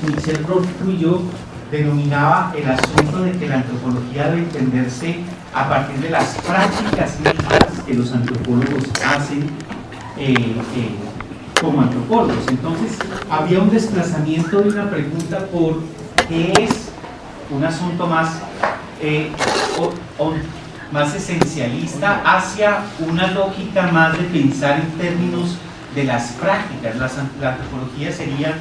Michel Foucault denominaba el asunto de que la antropología debe entenderse a partir de las prácticas mismas que los antropólogos hacen como antropólogos. Entonces, había un desplazamiento de una pregunta por qué es un asunto más, más esencialista hacia una lógica más de pensar en términos de las prácticas. La antropología sería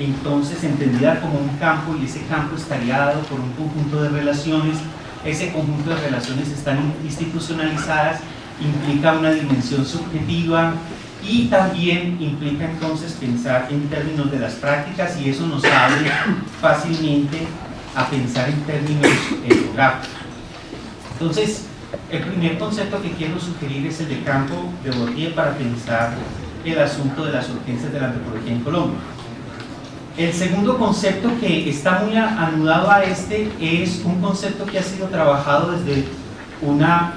entonces entendida como un campo, y ese campo estaría dado por un conjunto de relaciones. Ese conjunto de relaciones están institucionalizadas, implica una dimensión subjetiva y también implica entonces pensar en términos de las prácticas, y eso nos abre fácilmente a pensar en términos etnográficos. Entonces, el primer concepto que quiero sugerir es el de campo de Bourdieu para pensar el asunto de las urgencias de la antropología en Colombia. El segundo concepto, que está muy anudado a este, es un concepto que ha sido trabajado desde una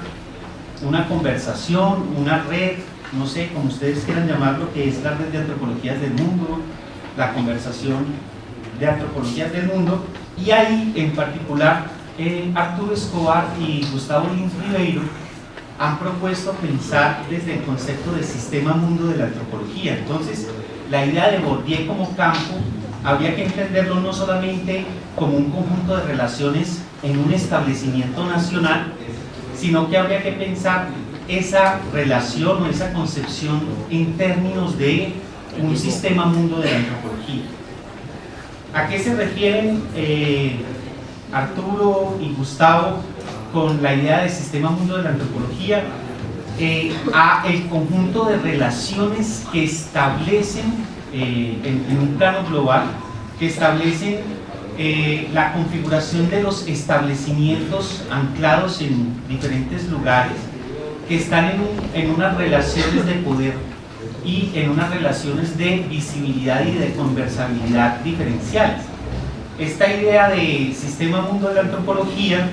conversación, una red, no sé, como ustedes quieran llamarlo, que es la red de antropologías del mundo, la conversación de antropologías del mundo, y ahí en particular Arturo Escobar y Gustavo Lins Ribeiro han propuesto pensar desde el concepto de sistema mundo de la antropología. Entonces, la idea de Bourdieu como campo habría que entenderlo no solamente como un conjunto de relaciones en un establecimiento nacional, sino que habría que pensar esa relación o esa concepción en términos de un sistema mundo de la antropología. ¿A qué se refieren Arturo y Gustavo con la idea de sistema mundo de la antropología? A el conjunto de relaciones que establecen en un plano global, que establecen la configuración de los establecimientos anclados en diferentes lugares, que están en unas relaciones de poder y en unas relaciones de visibilidad y de conversabilidad diferenciales. Esta idea de sistema mundo de la antropología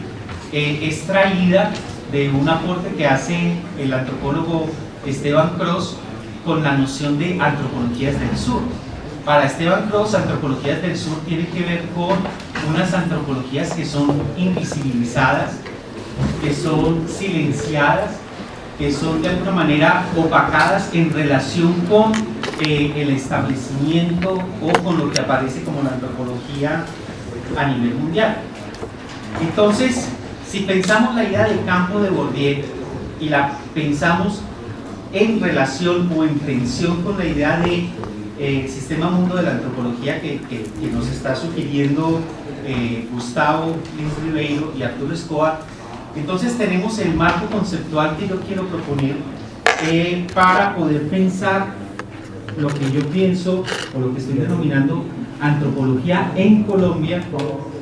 es traída de un aporte que hace el antropólogo Esteban Cross con la noción de antropologías del sur. Para Esteban Cross, antropologías del sur tiene que ver con unas antropologías que son invisibilizadas, que son silenciadas, que son de alguna manera opacadas en relación con el establecimiento o con lo que aparece como la antropología a nivel mundial. Entonces, si pensamos la idea del campo de Bourdieu y la pensamos en relación o en tensión con la idea de sistema mundo de la antropología que nos está sugiriendo Gustavo Lins Ribeiro y Arturo Escobar, entonces tenemos el marco conceptual que yo quiero proponer para poder pensar lo que yo pienso o lo que estoy denominando antropología en Colombia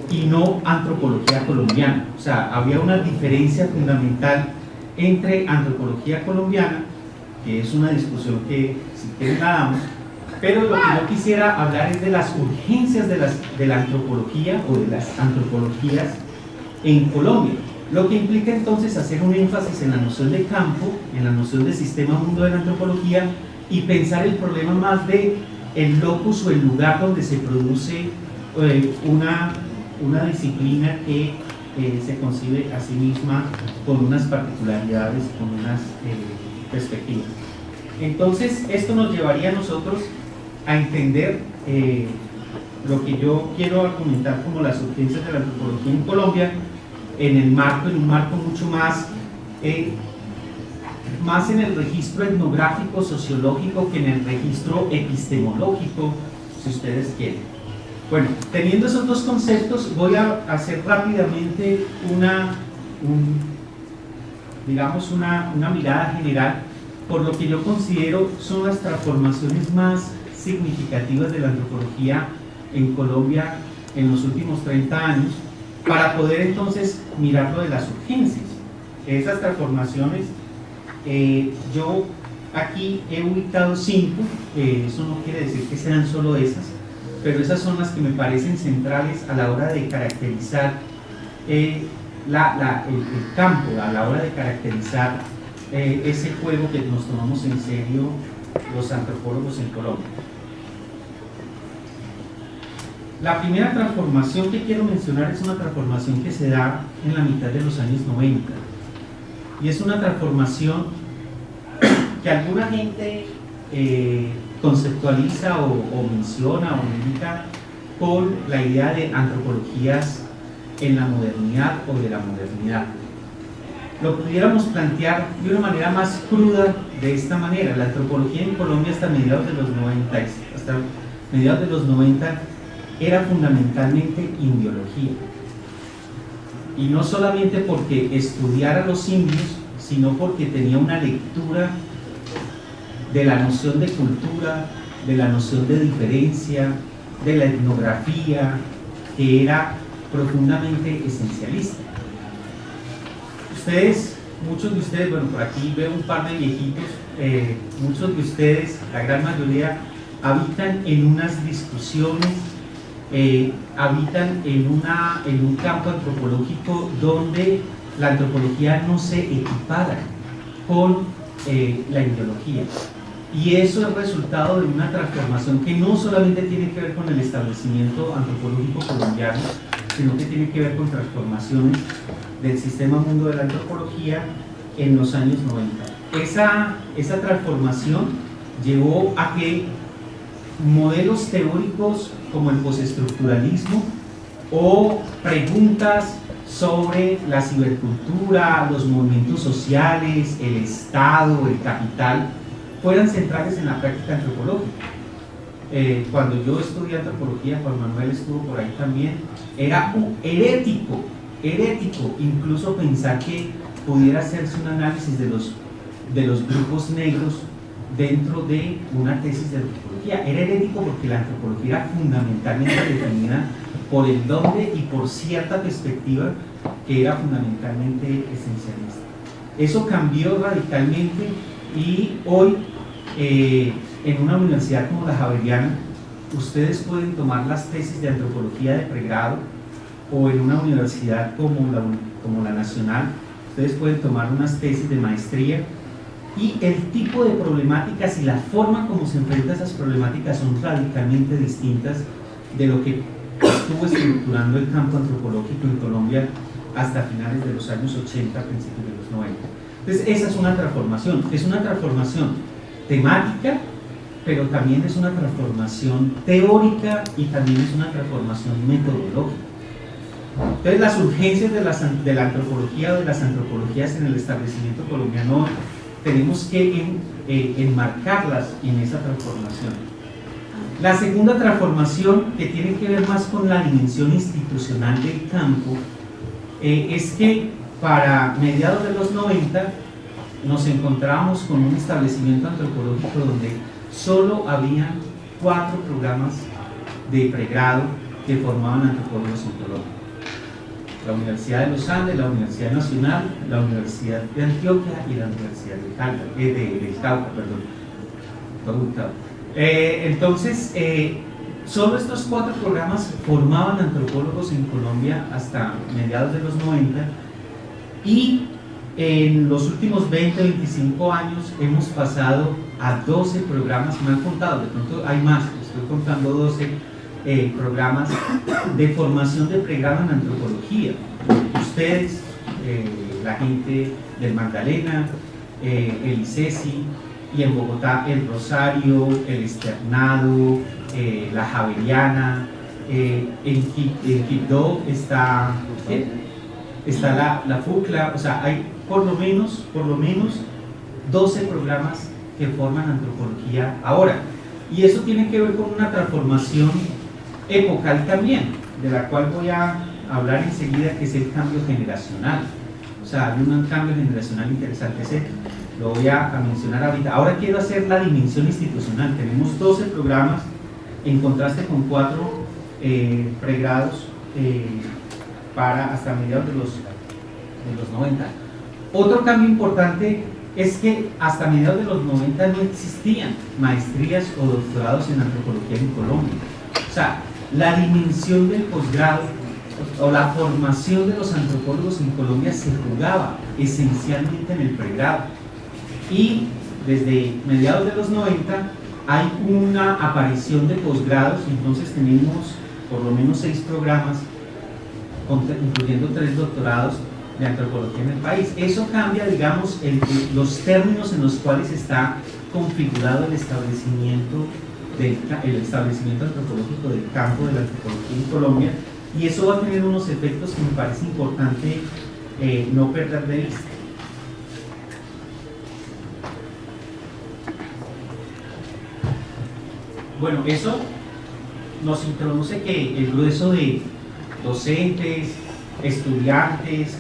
y no antropología colombiana. O sea, había una diferencia fundamental entre antropología colombiana, que es una discusión que si quieren la damos, pero lo que yo quisiera hablar es de las urgencias de la antropología o de las antropologías en Colombia, lo que implica entonces hacer un énfasis en la noción de campo, en la noción de sistema mundo de la antropología, y pensar el problema más de el locus o el lugar donde se produce una disciplina que se concibe a sí misma con unas particularidades, con unas perspectivas. Entonces, esto nos llevaría a nosotros a entender lo que yo quiero argumentar como las urgencias de la antropología en Colombia en un marco mucho más en el registro etnográfico, sociológico, que en el registro epistemológico, si ustedes quieren. Bueno, teniendo esos dos conceptos, voy a hacer rápidamente una mirada general por lo que yo considero son las transformaciones más significativas de la antropología en Colombia en los últimos 30 años, para poder entonces mirarlo de las urgencias. Esas transformaciones, yo aquí he ubicado 5, eso no quiere decir que sean solo esas, pero esas son las que me parecen centrales a la hora de caracterizar el campo, a la hora de caracterizar ese juego que nos tomamos en serio los antropólogos en Colombia. La primera transformación que quiero mencionar es una transformación que se da en la mitad de los años 90. Y es una transformación que alguna gente conceptualiza o menciona o indica con la idea de antropologías en la modernidad o de la modernidad. Lo pudiéramos plantear de una manera más cruda de esta manera. La antropología en Colombia hasta mediados de los 90 era fundamentalmente indiología. Y no solamente porque estudiara los indios, sino porque tenía una lectura de la noción de cultura, de la noción de diferencia, de la etnografía, que era profundamente esencialista. Muchos de ustedes, bueno, por aquí veo un par de viejitos, muchos de ustedes, la gran mayoría, habitan en unas discusiones, habitan en un campo antropológico donde la antropología no se equipara con la ideología. Y eso es resultado de una transformación que no solamente tiene que ver con el establecimiento antropológico colombiano, sino que tiene que ver con transformaciones del sistema mundo de la antropología en los años 90. Esa transformación llevó a que modelos teóricos como el postestructuralismo o preguntas sobre la cibercultura, los movimientos sociales, el Estado, el capital, fueran centrales en la práctica antropológica. Cuando yo estudié antropología, Juan Manuel estuvo por ahí también, era herético incluso pensar que pudiera hacerse un análisis de los grupos negros dentro de una tesis de antropología. Era herético porque la antropología era fundamentalmente definida por el dónde y por cierta perspectiva que era fundamentalmente esencialista. Eso cambió radicalmente y hoy en una universidad como la Javeriana ustedes pueden tomar las tesis de antropología de pregrado, o en una universidad como la Nacional ustedes pueden tomar unas tesis de maestría, y el tipo de problemáticas y la forma como se enfrenta a esas problemáticas son radicalmente distintas de lo que estuvo estructurando el campo antropológico en Colombia hasta finales de los años 80, principios de los 90. Entonces esa es una transformación temática, pero también es una transformación teórica y también es una transformación metodológica. Entonces las urgencias de la antropología o de las antropologías en el establecimiento colombiano tenemos que enmarcarlas en esa transformación. La segunda transformación, que tiene que ver más con la dimensión institucional del campo, es que para mediados de los 90 nos encontrábamos con un establecimiento antropológico donde solo había 4 programas de pregrado que formaban antropólogos en Colombia: la Universidad de los Andes, la Universidad Nacional, la Universidad de Antioquia y la Universidad del Cauca. Entonces, solo estos 4 programas formaban antropólogos en Colombia hasta mediados de los 90, y en los últimos 20 o 25 años hemos pasado a 12 programas, me han contado, de pronto hay más, estoy contando 12 programas de formación de pregrado en antropología. Ustedes, la gente del Magdalena, el ICESI, y en Bogotá el Rosario, el Externado, la Javeriana, en Quibdó está la FUCLA. O sea, hay por lo menos 12 programas que forman antropología ahora, y eso tiene que ver con una transformación epocal también, de la cual voy a hablar enseguida, que es el cambio generacional. O sea, hay un cambio generacional interesante, ese lo voy a mencionar ahorita. Ahora quiero hacer la dimensión institucional. Tenemos 12 programas en contraste con 4 pregrados para hasta mediados de los 90. Otro cambio importante es que hasta mediados de los 90 no existían maestrías o doctorados en antropología en Colombia. O sea, la dimensión del posgrado o la formación de los antropólogos en Colombia se jugaba esencialmente en el pregrado, y desde mediados de los 90 hay una aparición de posgrados. Entonces tenemos por lo menos 6 programas, incluyendo 3 doctorados de antropología en el país. Eso cambia, digamos, los términos en los cuales está configurado el establecimiento antropológico del campo de la antropología en Colombia, y eso va a tener unos efectos que me parece importante no perder de vista. Bueno, eso nos introduce que el grueso de docentes, estudiantes,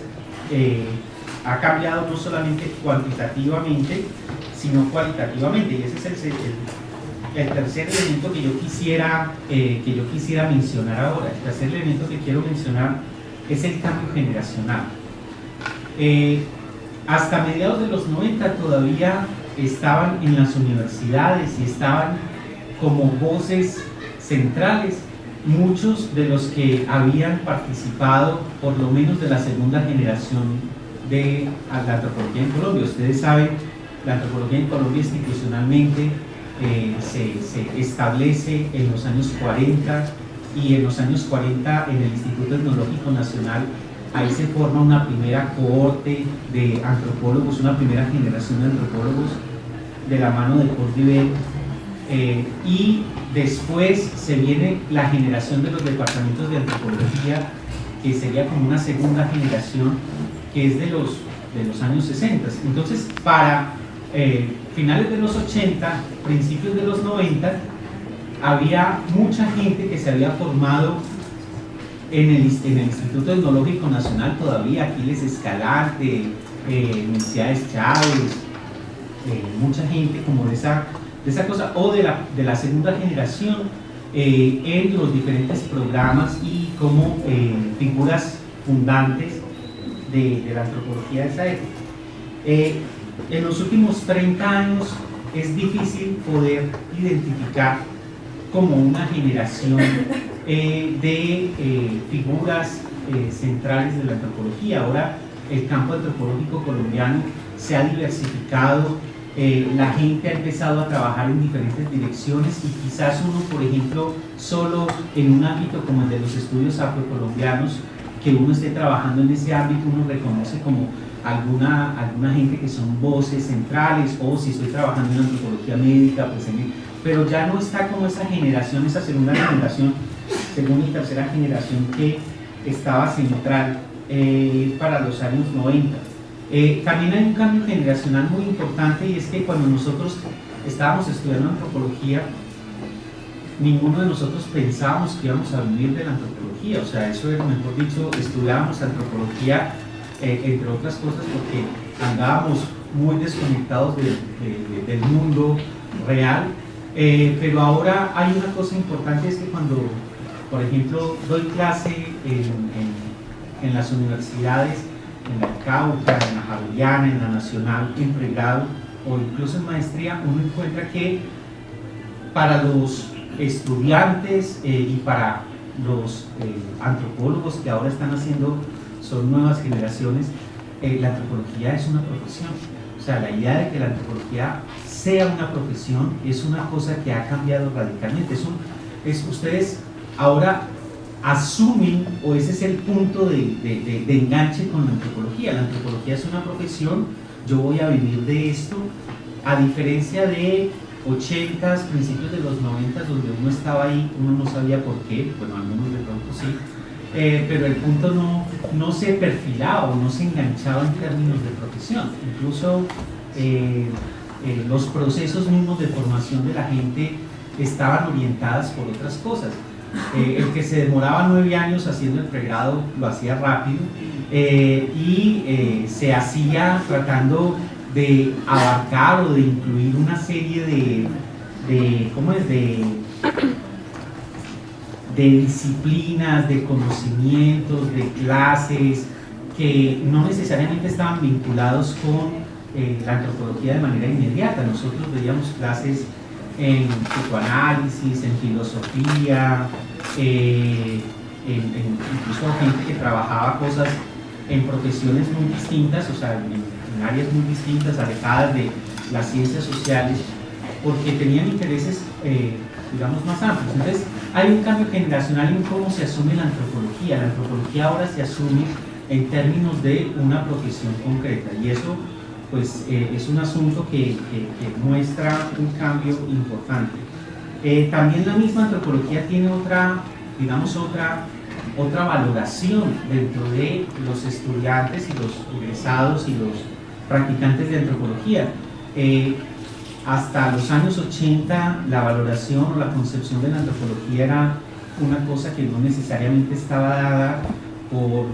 ha cambiado no solamente cuantitativamente, sino cualitativamente, y ese es el tercer elemento que yo quisiera mencionar ahora. El tercer elemento que quiero mencionar es el cambio generacional. Hasta mediados de los 90 todavía estaban en las universidades y estaban como voces centrales muchos de los que habían participado por lo menos de la segunda generación de la antropología en Colombia. Ustedes saben, la antropología en Colombia institucionalmente se establece en los años 40, y en los años 40 en el Instituto Etnológico Nacional ahí se forma una primera cohorte de antropólogos, una primera generación de antropólogos de la mano de Paul Rivet, y después se viene la generación de los departamentos de antropología, que sería como una segunda generación, que es de los años 60. Entonces, para finales de los 80, principios de los 90, había mucha gente que se había formado en el Instituto Etnológico Nacional todavía, Aquiles Escalante, Universidades Chávez, mucha gente como de esa cosa, o de la segunda generación, en los diferentes programas y como figuras fundantes de la antropología de esa época. En los últimos 30 años es difícil poder identificar como una generación de figuras centrales de la antropología. Ahora el campo antropológico colombiano se ha diversificado, la gente ha empezado a trabajar en diferentes direcciones, y quizás uno, por ejemplo, solo en un ámbito como el de los estudios afrocolombianos, que uno esté trabajando en ese ámbito, uno reconoce como alguna gente que son voces centrales, o si estoy trabajando en antropología médica, pues pero ya no está como esa generación, esa segunda generación, segunda y tercera generación que estaba central para los años 90. También hay un cambio generacional muy importante, y es que cuando nosotros estábamos estudiando antropología, ninguno de nosotros pensábamos que íbamos a vivir de la antropología. O sea, eso es, mejor dicho, estudiábamos antropología, entre otras cosas, porque andábamos muy desconectados del mundo real. Pero ahora hay una cosa importante, es que cuando, por ejemplo, doy clase en las universidades, en la Cauca, en la Javeriana, en la Nacional, en pregrado o incluso en maestría, uno encuentra que para los estudiantes y para los antropólogos que ahora están haciendo, son nuevas generaciones, la antropología es una profesión. O sea, la idea de que la antropología sea una profesión es una cosa que ha cambiado radicalmente. Ustedes ahora asumen, o ese es el punto de enganche con la antropología. La antropología es una profesión, yo voy a vivir de esto, a diferencia de 80s, principios de los 90s, donde uno estaba ahí, uno no sabía por qué, bueno, algunos de pronto sí, pero el punto no se perfilaba o no se enganchaba en términos de profesión. Incluso los procesos mismos de formación de la gente estaban orientadas por otras cosas. El que se demoraba 9 años haciendo el pregrado lo hacía rápido, y se hacía tratando de abarcar o de incluir una serie de disciplinas, de conocimientos, de clases que no necesariamente estaban vinculados con la antropología de manera inmediata. Nosotros veíamos clases en psicoanálisis, en filosofía, incluso gente que trabajaba cosas en profesiones muy distintas, o sea, en áreas muy distintas, alejadas de las ciencias sociales, porque tenían intereses, digamos, más amplios. Entonces, hay un cambio generacional en cómo se asume la antropología. La antropología ahora se asume en términos de una profesión concreta, y eso pues es un asunto que muestra un cambio importante. También la misma antropología tiene otra, digamos, otra valoración dentro de los estudiantes y los egresados y los practicantes de antropología. Hasta los años 80 la valoración o la concepción de la antropología era una cosa que no necesariamente estaba dada por,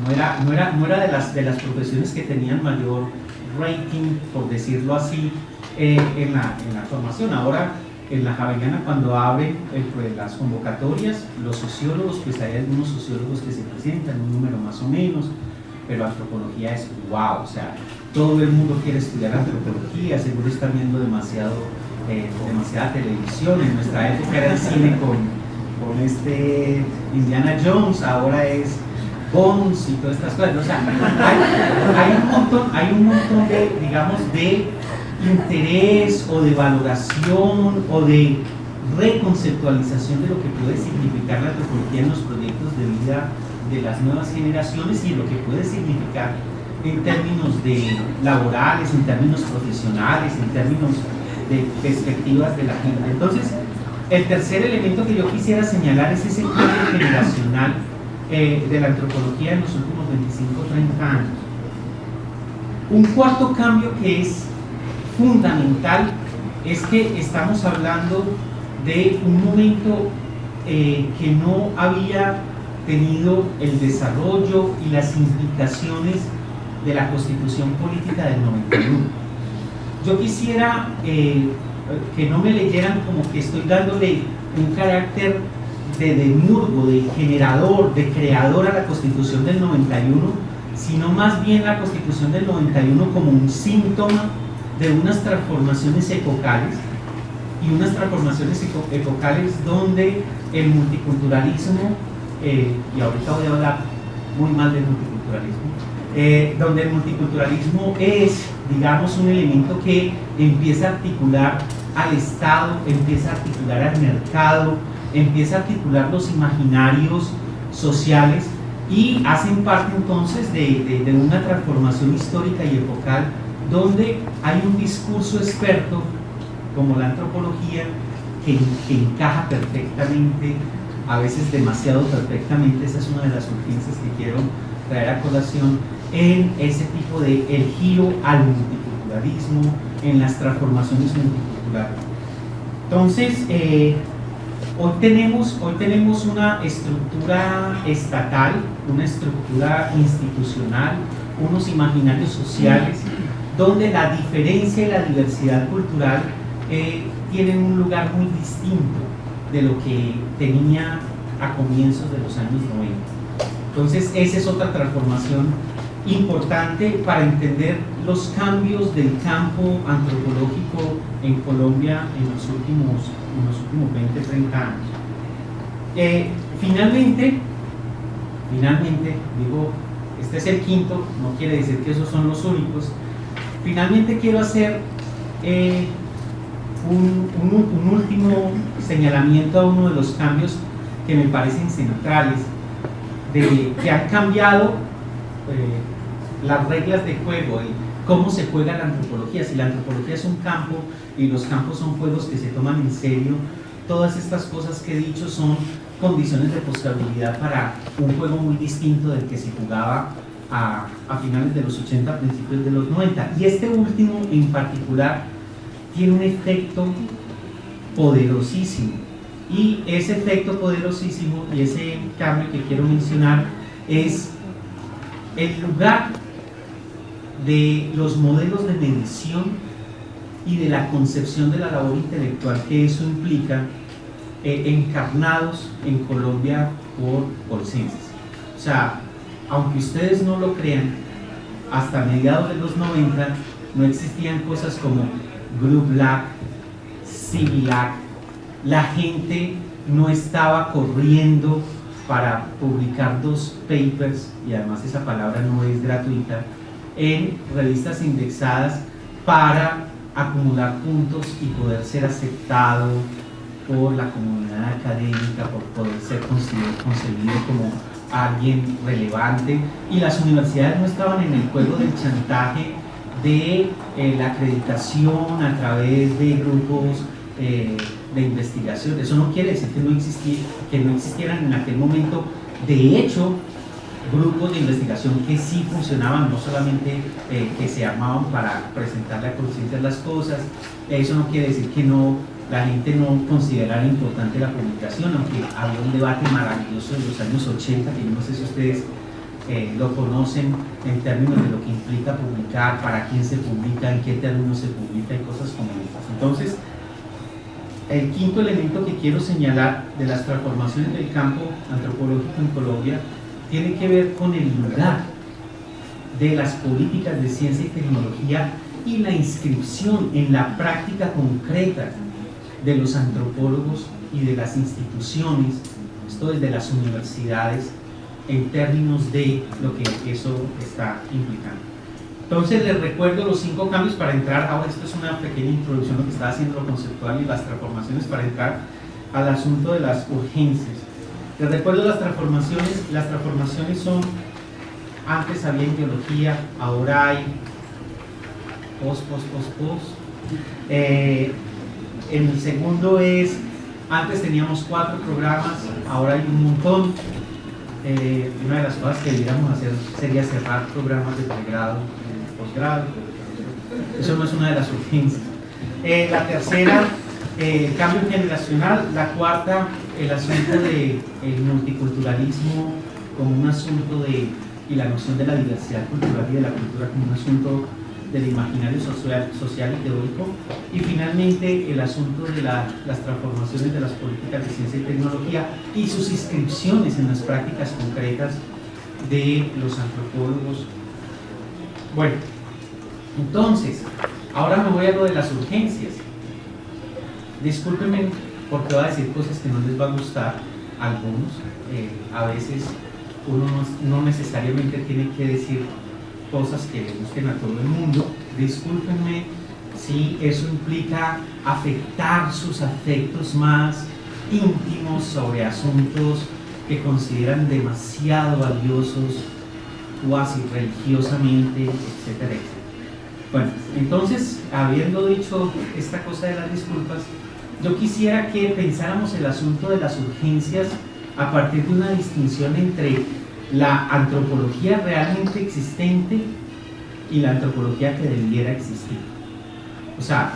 no era de las profesiones que tenían mayor rating, por decirlo así, en la formación. Ahora en la Javeriana, cuando abren las convocatorias, los sociólogos, pues hay algunos sociólogos que se presentan, un número más o menos, pero antropología es wow, o sea, todo el mundo quiere estudiar antropología, seguro están viendo demasiada televisión. En nuestra época era el cine con Indiana Jones, ahora es Bones y todas estas cosas. O sea, hay un montón de, digamos, de interés o de valoración o de reconceptualización de lo que puede significar la antropología en los proyectos de vida de las nuevas generaciones y lo que puede significar en términos de laborales, en términos profesionales, en términos de perspectivas de la gente. Entonces, el tercer elemento que yo quisiera señalar es ese cambio generacional de la antropología en los últimos 25 o 30 años. Un cuarto cambio que es fundamental es que estamos hablando de un momento que no había tenido el desarrollo y las implicaciones de la Constitución Política del 91. Yo quisiera que no me leyeran como que estoy dándole un carácter de demurgo, de generador, de creador a la Constitución del 91, sino más bien la Constitución del 91 como un síntoma de unas transformaciones epocales, y unas transformaciones epocales donde el multiculturalismo, y ahorita voy a hablar muy mal del multiculturalismo, donde el multiculturalismo es, digamos, un elemento que empieza a articular al Estado, empieza a articular al mercado, empieza a articular los imaginarios sociales y hacen parte entonces de una transformación histórica y epocal donde hay un discurso experto como la antropología que encaja perfectamente, a veces demasiado perfectamente. Esa es una de las urgencias que quiero traer a colación en ese tipo de el giro al multiculturalismo, en las transformaciones multiculturales. Entonces, hoy tenemos una estructura estatal, una estructura institucional, unos imaginarios sociales, donde la diferencia y la diversidad cultural tienen un lugar muy distinto de lo que tenía a comienzos de los años 90. Entonces, esa es otra transformación importante para entender los cambios del campo antropológico en Colombia en los últimos 20, 30 años. Finalmente, digo, este es el quinto, no quiere decir que esos son los únicos. Finalmente quiero hacer un último señalamiento a uno de los cambios que me parecen centrales, que han cambiado las reglas de juego y cómo se juega la antropología. Si la antropología es un campo y los campos son juegos que se toman en serio, todas estas cosas que he dicho son condiciones de posibilidad para un juego muy distinto del que se jugaba a finales de los 80, principios de los 90. Y este último en particular tiene un efecto poderosísimo, y ese efecto poderosísimo y ese cambio que quiero mencionar es el lugar de los modelos de medición y de la concepción de la labor intelectual que eso implica, encarnados en Colombia por bolsenses. O sea, aunque ustedes no lo crean, hasta mediados de los 90 no existían cosas como Group Lab, Civilac. La gente no estaba corriendo para publicar 2 papers, y además esa palabra no es gratuita, en revistas indexadas para acumular puntos y poder ser aceptado por la comunidad académica, por poder ser concebido como alguien relevante, y las universidades no estaban en el juego del chantaje de la acreditación a través de grupos de investigación. Eso no quiere decir que no existieran en aquel momento, de hecho, grupos de investigación que sí funcionaban, no solamente que se armaban para presentarle a conciencia las cosas. Eso no quiere decir que la gente no considerara importante la publicación, aunque había un debate maravilloso en los años 80, que yo no sé si ustedes lo conocen en términos de lo que implica publicar, para quién se publica, en qué términos se publica y cosas como estas. Entonces, el quinto elemento que quiero señalar de las transformaciones del campo antropológico en Colombia tiene que ver con el lugar de las políticas de ciencia y tecnología y la inscripción en la práctica concreta de los antropólogos y de las instituciones, esto desde las universidades, en términos de lo que eso está implicando. Entonces les recuerdo los 5 cambios para entrar. Ahora esto es una pequeña introducción, lo que está haciendo lo conceptual y las transformaciones, para entrar al asunto de las urgencias. Les recuerdo las transformaciones. Las transformaciones son: antes había en biología, ahora hay post. En el segundo es: antes teníamos 4 programas, ahora hay un montón. Una de las cosas que deberíamos hacer sería cerrar programas de pregrado, posgrado. Eso no es una de las urgencias. La tercera, el cambio generacional. La cuarta, el asunto del multiculturalismo como un asunto y la noción de la diversidad cultural y de la cultura como un asunto del imaginario social y teórico. Y finalmente el asunto de las transformaciones de las políticas de ciencia y tecnología y sus inscripciones en las prácticas concretas de los antropólogos. Bueno, entonces, ahora me voy a lo de las urgencias. Discúlpenme porque voy a decir cosas que no les va a gustar a algunos. A veces uno no necesariamente tiene que decir cosas que le gusten a todo el mundo. Discúlpenme si eso implica afectar sus afectos más íntimos sobre asuntos que consideran demasiado valiosos, cuasi religiosamente, etcétera, etcétera. Bueno, entonces, habiendo dicho esta cosa de las disculpas, yo quisiera que pensáramos el asunto de las urgencias a partir de una distinción entre la antropología realmente existente y la antropología que debiera existir. O sea,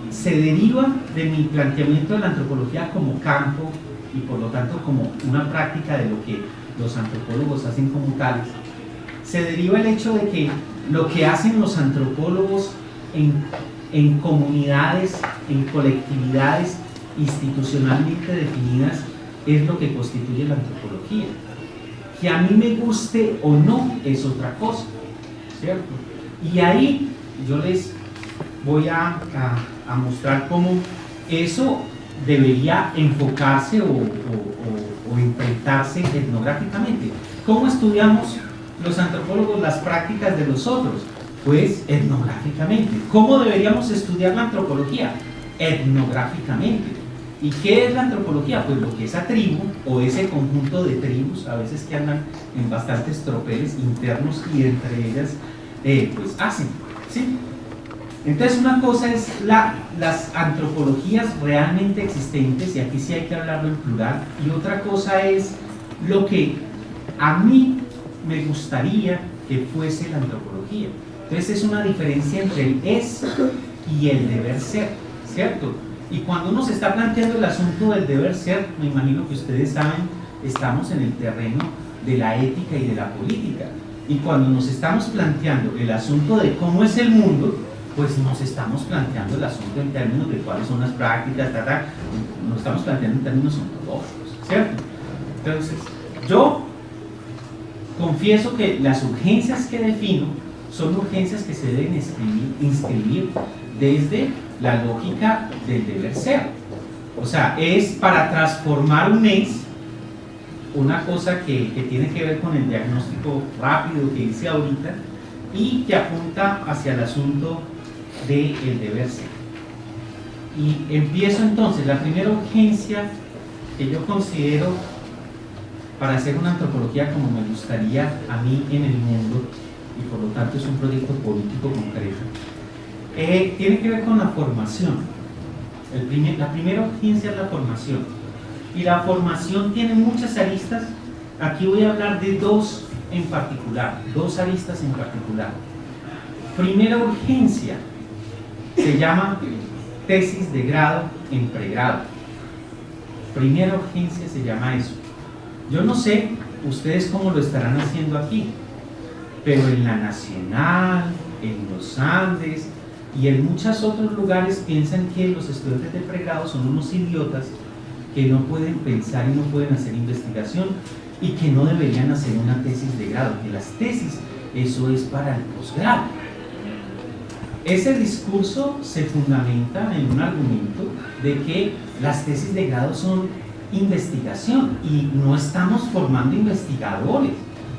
se deriva de mi planteamiento de la antropología como campo y por lo tanto como una práctica de lo que los antropólogos hacen como tales. Se deriva el hecho de que lo que hacen los antropólogos en comunidades, en colectividades institucionalmente definidas, es lo que constituye la antropología. Que a mí me guste o no es otra cosa, ¿cierto? Y ahí yo les voy a mostrar cómo eso debería enfocarse o enfrentarse etnográficamente. ¿Cómo estudiamos los antropólogos las prácticas de los otros? Pues etnográficamente. ¿Cómo deberíamos estudiar la antropología? Etnográficamente. ¿Y qué es la antropología? Pues lo que esa tribu o ese conjunto de tribus, a veces que andan en bastantes tropeles internos y entre ellas, pues hacen, ¿sí? Entonces una cosa es las antropologías realmente existentes, y aquí sí hay que hablarlo en plural, y otra cosa es lo que a mí me gustaría que fuese la antropología. Entonces es una diferencia entre el es y el deber ser, ¿cierto? Y cuando uno se está planteando el asunto del deber ser, me imagino que ustedes saben, estamos en el terreno de la ética y de la política. Y cuando nos estamos planteando el asunto de cómo es el mundo, pues nos estamos planteando el asunto en términos de cuáles son las prácticas, nos estamos planteando en términos ontológicos, ¿cierto? Entonces, yo confieso que las urgencias que defino son urgencias que se deben inscribir desde la lógica del deber ser. O sea, es para transformar un es, una cosa que tiene que ver con el diagnóstico rápido que hice ahorita y que apunta hacia el asunto del deber ser. Y empiezo entonces. La primera urgencia que yo considero para hacer una antropología como me gustaría a mí en el mundo, y por lo tanto es un proyecto político concreto, tiene que ver con la formación. La primera urgencia es la formación. Y la formación tiene muchas aristas. Aquí voy a hablar de dos en particular, dos aristas en particular. Primera urgencia se llama tesis de grado en pregrado. Primera urgencia se llama eso. Yo no sé ustedes cómo lo estarán haciendo aquí, pero en la Nacional, en los Andes y en muchos otros lugares piensan que los estudiantes de pregrado son unos idiotas que no pueden pensar y no pueden hacer investigación y que no deberían hacer una tesis de grado, que las tesis, eso es para el posgrado. Ese discurso se fundamenta en un argumento de que las tesis de grado son investigación y no estamos formando investigadores.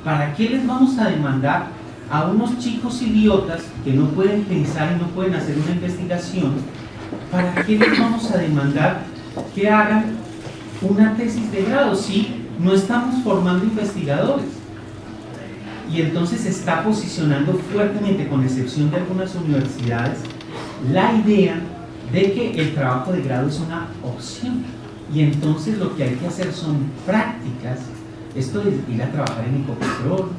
¿Para qué les vamos a demandar a unos chicos idiotas que no pueden pensar y no pueden hacer una investigación? ¿Para qué les vamos a demandar que hagan una tesis de grado si no estamos formando investigadores? Y entonces se está posicionando fuertemente, con excepción de algunas universidades, la idea de que el trabajo de grado es una opción. Y entonces lo que hay que hacer son prácticas, esto de ir a trabajar en Ecopetrol,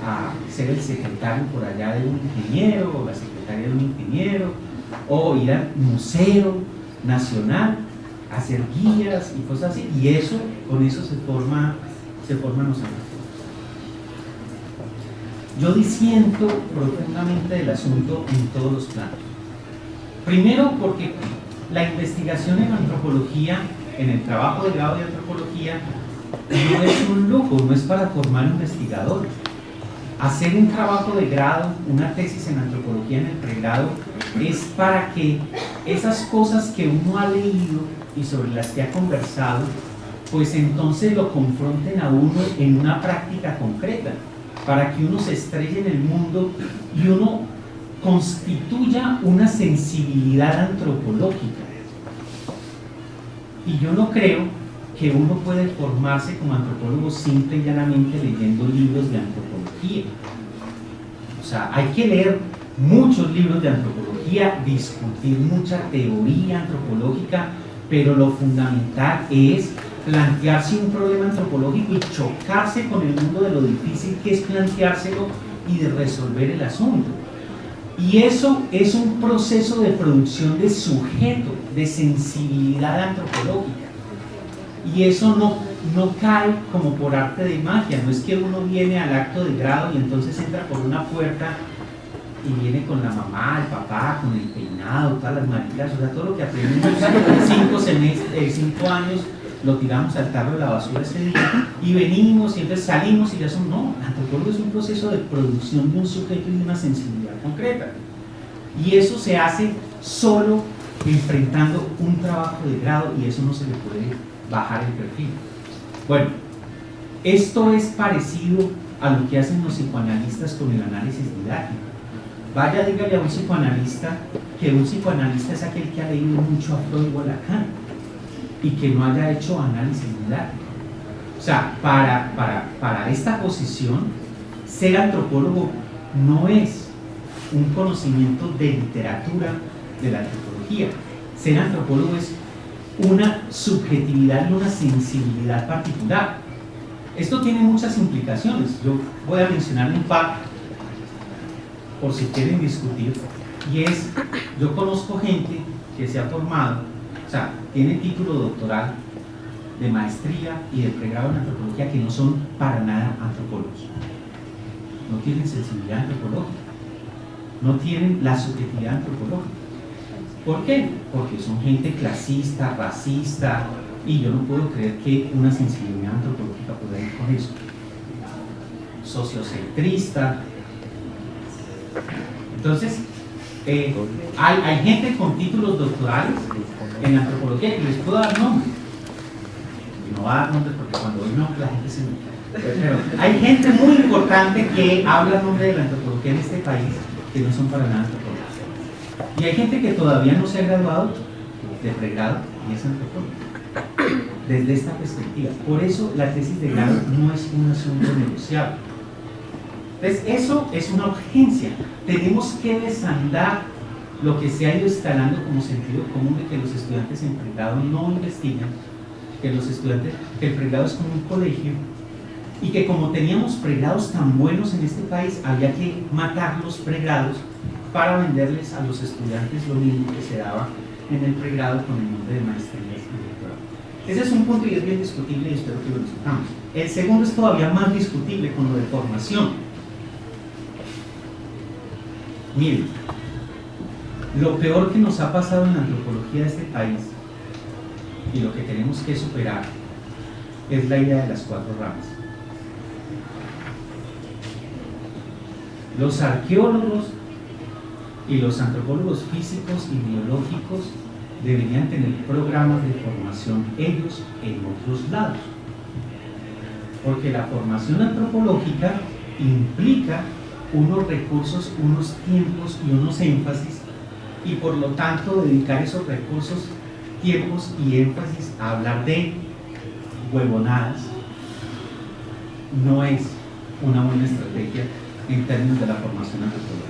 a ser el secretario por allá de un ingeniero, o la secretaria de un ingeniero, o ir al Museo Nacional, a hacer guías y cosas así, y eso, con eso se forman los antropólogos. Yo disiento profundamente del asunto en todos los planos. Primero porque la investigación en antropología, en el trabajo de grado de antropología, no es un lujo, no es para formar investigadores. Hacer un trabajo de grado, una tesis en antropología en el pregrado, es para que esas cosas que uno ha leído y sobre las que ha conversado, pues entonces lo confronten a uno en una práctica concreta, para que uno se estrelle en el mundo y uno constituya una sensibilidad antropológica. Y yo no creo que uno puede formarse como antropólogo simple y llanamente leyendo libros de antropología. O sea, hay que leer muchos libros de antropología, discutir mucha teoría antropológica, pero lo fundamental es plantearse un problema antropológico y chocarse con el mundo de lo difícil que es planteárselo y de resolver el asunto. Y eso es un proceso de producción de sujeto, de sensibilidad antropológica. Y eso no cae como por arte de magia, no es que uno viene al acto de grado y entonces entra por una puerta y viene con la mamá, el papá, con el peinado, todas las maritas, o sea, todo lo que aprendimos en 5 años lo tiramos al tarro de la basura ese día y venimos y entonces salimos y ya son, no, el antropólogo es un proceso de producción de un sujeto y de una sensibilidad concreta, y eso se hace solo enfrentando un trabajo de grado, y eso no se le puede bajar el perfil. Bueno, esto es parecido a lo que hacen los psicoanalistas con el análisis didáctico. Vaya, dígale a un psicoanalista que un psicoanalista es aquel que ha leído mucho a Freud o a Lacan y que no haya hecho análisis didáctico. O sea, para esta posición, ser antropólogo no es un conocimiento de literatura de la antropología. Ser antropólogo es una subjetividad y una sensibilidad particular. Esto tiene muchas implicaciones. Yo voy a mencionar un par por si quieren discutir, y es, yo conozco gente que se ha formado, o sea, tiene título doctoral, de maestría y de pregrado en antropología, que no son para nada antropólogos, no tienen sensibilidad antropológica, no tienen la subjetividad antropológica. ¿Por qué? Porque son gente clasista, racista, y yo no puedo creer que una sensibilidad antropológica pueda ir con eso. Sociocentrista. Entonces, hay gente con títulos doctorales en antropología que les puedo dar nombre. Y no va a dar nombre porque cuando doy nombre la gente se me... Pero hay gente muy importante que habla en nombre de la antropología en este país que no son para nada antropólogos. Y hay gente que todavía no se ha graduado de pregrado y es antropólogo. Desde esta perspectiva. Por eso la tesis de grado no es un asunto negociable. Entonces, eso es una urgencia. Tenemos que desandar lo que se ha ido instalando como sentido común de que los estudiantes en pregrado no investigan, que el pregrado es como un colegio, y que como teníamos pregrados tan buenos en este país, había que matar los pregrados para venderles a los estudiantes lo mismo que se daba en el pregrado con el nombre de maestrías y doctorado. Ese es un punto y es bien discutible y espero que lo discutamos. El segundo es todavía más discutible con lo de formación. Miren, lo peor que nos ha pasado en la antropología de este país y lo que tenemos que superar es la idea de las 4 ramas. Los arqueólogos y los antropólogos físicos y biológicos deberían tener programas de formación ellos en otros lados, porque la formación antropológica implica unos recursos, unos tiempos y unos énfasis, y por lo tanto dedicar esos recursos, tiempos y énfasis a hablar de huevonadas no es una buena estrategia en términos de la formación antropológica.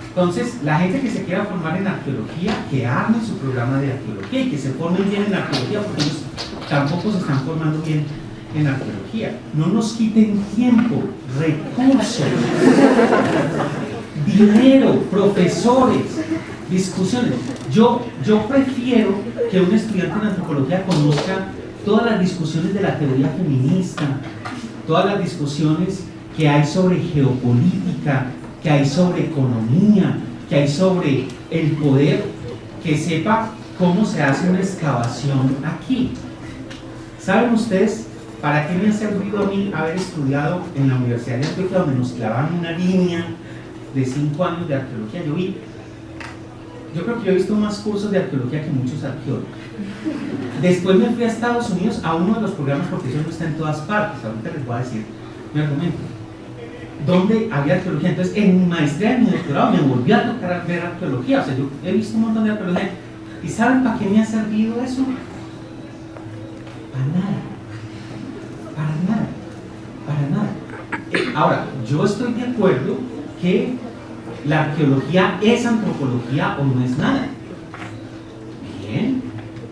Entonces, la gente que se quiera formar en arqueología, que arme su programa de arqueología y que se formen bien en arqueología, porque ellos tampoco se están formando bien en arqueología. No nos quiten tiempo, recursos, dinero, profesores, discusiones. Yo prefiero que un estudiante en antropología conozca todas las discusiones de la teoría feminista, todas las discusiones que hay sobre geopolítica, que hay sobre economía, que hay sobre el poder, que sepa cómo se hace una excavación aquí. ¿Saben ustedes para qué me ha servido a mí haber estudiado en la Universidad de Antioquia, donde nos clavaban una línea de 5 años de arqueología? Yo creo que yo he visto más cursos de arqueología que muchos arqueólogos. Después me fui a Estados Unidos a uno de los programas, porque eso no está en todas partes. Ahorita les voy a decir mi argumento. Donde había arqueología. Entonces, en mi maestría y mi doctorado me volví a tocar ver arqueología. O sea, yo he visto un montón de arqueología. ¿Y saben para qué me ha servido eso? Para nada. Para nada. Para nada. Ahora, yo estoy de acuerdo que la arqueología es antropología o no es nada. Bien,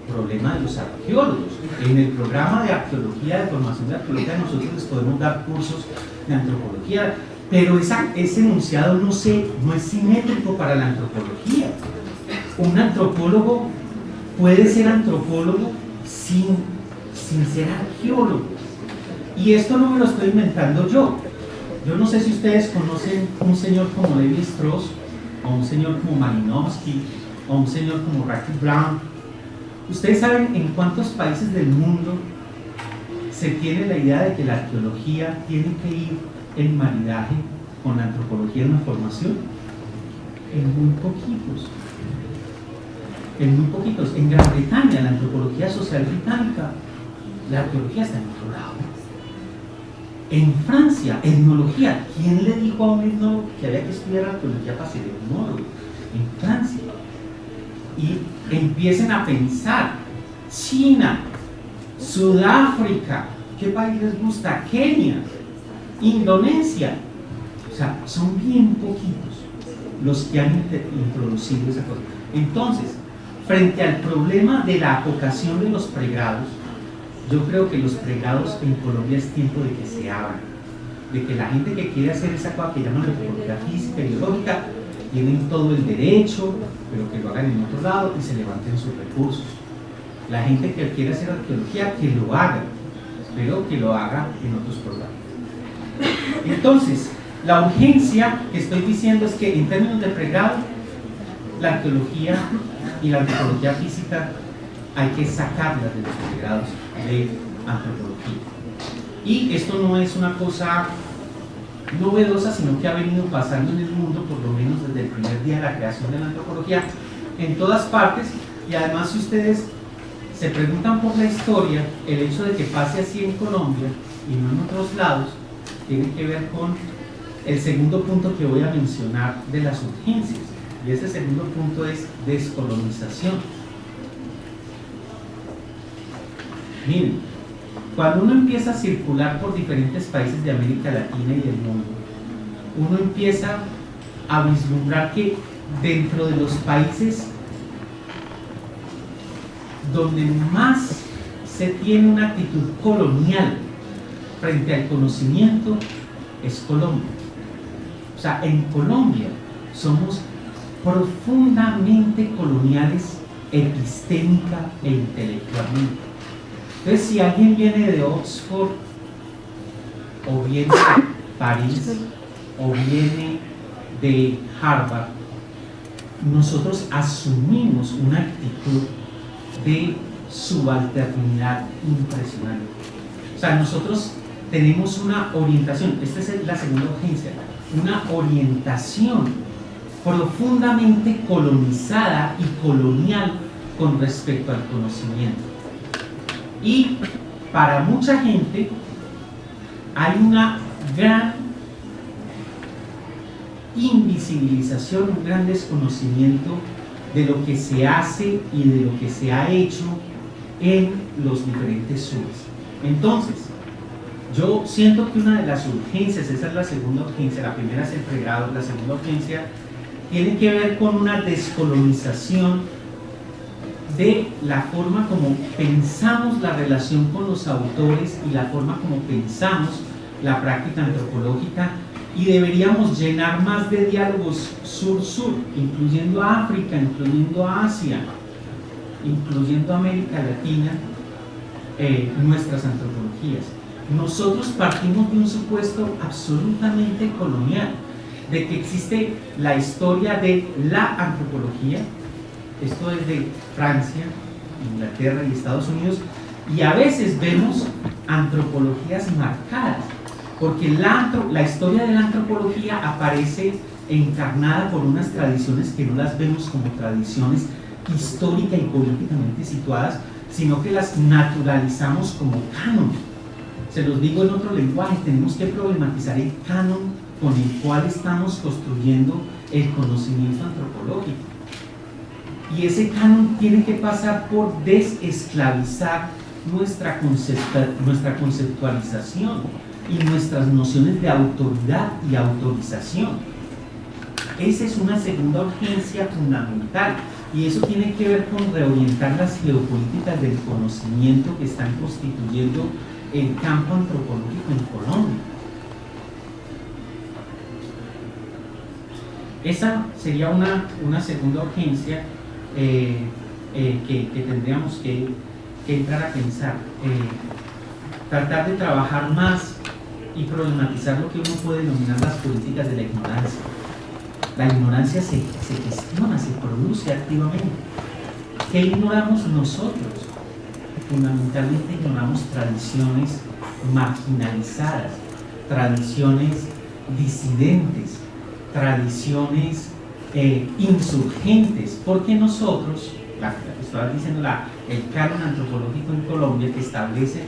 problema de los arqueólogos. En el programa de arqueología, de formación de arqueología, nosotros les podemos dar cursos de antropología, pero ese enunciado no es simétrico para la antropología. Un antropólogo puede ser antropólogo sin ser arqueólogo. Y esto no me lo estoy inventando yo. Yo no sé si ustedes conocen un señor como Levi Strauss, o un señor como Malinowski, o un señor como Raquel Brown. ¿Ustedes saben en cuántos países del mundo se tiene la idea de que la arqueología tiene que ir en maridaje con la antropología en la formación? En muy poquitos. En muy poquitos. En Gran Bretaña, la antropología social británica, la arqueología está en otro lado. En Francia, etnología. ¿Quién le dijo a un etnólogo que había que estudiar arqueología para ser etnólogo? En Francia. Y empiecen a pensar. China, Sudáfrica, ¿qué país les gusta? Kenia, Indonesia. O sea, son bien poquitos los que han introducido esa cosa. Entonces, frente al problema de la vocación de los pregrados, yo creo que los pregrados en Colombia es tiempo de que se abran, de que la gente que quiere hacer esa cosa que llaman antropología física y biológica tienen todo el derecho, pero que lo hagan en otro lado y se levanten sus recursos. La gente que quiere hacer arqueología, que lo haga, pero que lo haga en otros programas. Entonces, la urgencia que estoy diciendo es que en términos de pregrado, la arqueología y la antropología física hay que sacarlas de los pregrados de antropología. Y esto no es una cosa novedosa, sino que ha venido pasando en el mundo, por lo menos desde el primer día de la creación de la antropología, en todas partes. Y además, si ustedes se preguntan por la historia, el hecho de que pase así en Colombia y no en otros lados, tiene que ver con el segundo punto que voy a mencionar de las urgencias. Y ese segundo punto es descolonización. Miren, cuando uno empieza a circular por diferentes países de América Latina y del mundo, uno empieza a vislumbrar que dentro de los países donde más se tiene una actitud colonial frente al conocimiento es Colombia. O sea, en Colombia somos profundamente coloniales epistémica e intelectualmente. Entonces, si alguien viene de Oxford, o viene de París, o viene de Harvard, nosotros asumimos una actitud de subalternidad impresionante. O sea, nosotros tenemos una orientación, esta es la segunda urgencia, una orientación profundamente colonizada y colonial con respecto al conocimiento. Y para mucha gente hay una gran invisibilización, un gran desconocimiento de lo que se hace y de lo que se ha hecho en los diferentes subes. Entonces, yo siento que una de las urgencias, esa es la segunda urgencia, la primera es el pregrado, la segunda urgencia tiene que ver con una descolonización de la forma como pensamos la relación con los autores y la forma como pensamos la práctica antropológica, y deberíamos llenar más de diálogos sur-sur, incluyendo a África, incluyendo a Asia, incluyendo a América Latina, nuestras antropologías. Nosotros partimos de un supuesto absolutamente colonial, de que existe la historia de la antropología, esto es de Francia, Inglaterra y Estados Unidos, y a veces vemos antropologías marcadas, porque la historia de la antropología aparece encarnada por unas tradiciones que no las vemos como tradiciones histórica y políticamente situadas, sino que las naturalizamos como canon. Se los digo en otro lenguaje, tenemos que problematizar el canon con el cual estamos construyendo el conocimiento antropológico. Y ese canon tiene que pasar por desesclavizar nuestra conceptualización y nuestras nociones de autoridad y autorización. Esa es una segunda urgencia fundamental, y eso tiene que ver con reorientar las geopolíticas del conocimiento que están constituyendo el campo antropológico en Colombia. Esa sería una segunda urgencia que tendríamos que entrar a pensar. Tratar de trabajar más y problematizar lo que uno puede denominar las políticas de la ignorancia. La ignorancia se gestiona, se produce activamente. ¿Qué ignoramos nosotros? Fundamentalmente ignoramos tradiciones marginalizadas, tradiciones disidentes, tradiciones insurgentes, porque nosotros, estaba diciendo el canon antropológico en Colombia que establece,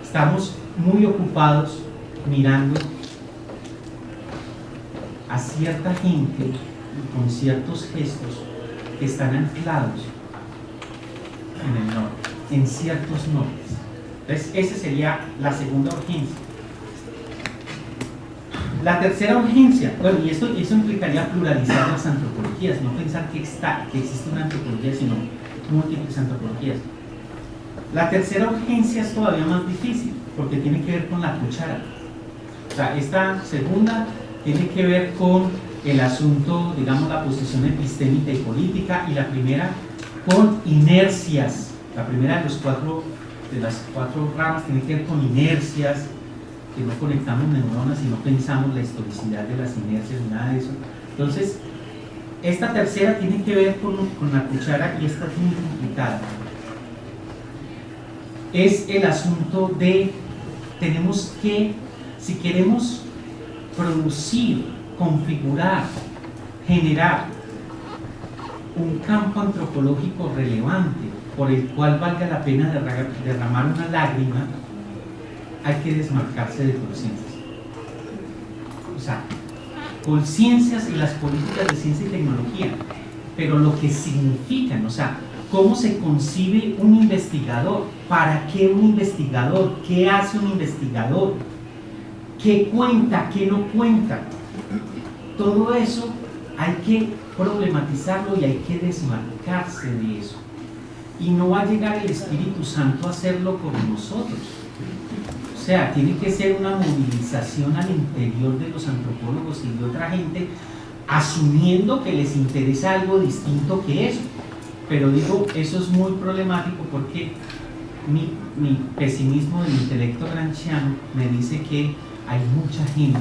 estamos muy ocupados mirando a cierta gente y con ciertos gestos que están anclados en el norte, en ciertos nortes. Entonces, esa sería la segunda urgencia. La tercera urgencia, bueno, y eso implicaría pluralizar las antropologías, no pensar que existe una antropología, sino múltiples antropologías. La tercera urgencia es todavía más difícil, porque tiene que ver con la cuchara. O sea, esta segunda tiene que ver con el asunto, digamos, la posición epistémica y política, y la primera con inercias. La primera de las cuatro ramas tiene que ver con inercias, que no conectamos neuronas y no pensamos la historicidad de las inercias ni nada de eso. Entonces, esta tercera tiene que ver con la cuchara, y esta es muy complicada. Es el asunto de, tenemos que, si queremos producir, configurar, generar un campo antropológico relevante por el cual valga la pena derramar una lágrima, hay que desmarcarse de conciencias. O sea, conciencias y las políticas de ciencia y tecnología, pero lo que significan, o sea, cómo se concibe un investigador, ¿Para qué un investigador? ¿Qué hace un investigador? ¿Qué cuenta? ¿Qué no cuenta? Todo eso hay que problematizarlo y hay que desmarcarse de eso. Y no va a llegar el Espíritu Santo a hacerlo por nosotros. O sea, tiene que ser una movilización al interior de los antropólogos y de otra gente, asumiendo que les interesa algo distinto que eso. Pero digo, eso es muy problemático porque mi pesimismo del intelecto gramsciano me dice que hay mucha gente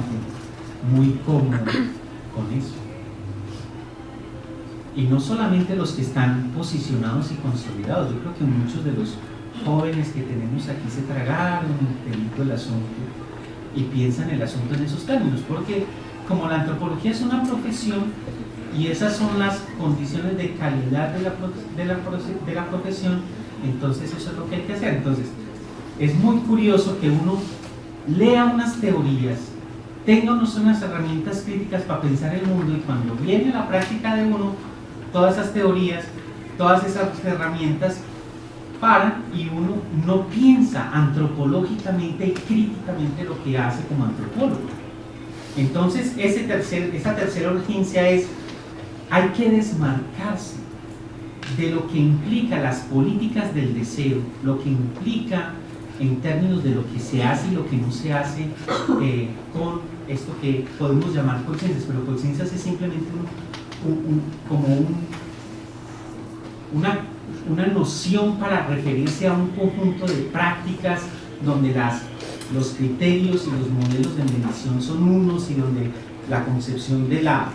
muy cómoda con eso. Y no solamente los que están posicionados y consolidados, yo creo que muchos de los jóvenes que tenemos aquí se tragaron el asunto y piensan el asunto en esos términos, porque como la antropología es una profesión y esas son las condiciones de calidad de la profesión, entonces eso es lo que hay que hacer. Entonces, es muy curioso que uno lea unas teorías, tenga unas herramientas críticas para pensar el mundo, y cuando viene la práctica de uno, todas esas teorías, todas esas herramientas paran y uno no piensa antropológicamente y críticamente lo que hace como antropólogo. Entonces, esa tercera urgencia es: hay que desmarcarse de lo que implica las políticas del deseo, lo que implica en términos de lo que se hace y lo que no se hace con esto que podemos llamar conciencias, pero conciencias es simplemente una noción para referirse a un conjunto de prácticas donde los criterios y los modelos de medición son unos y donde la concepción de la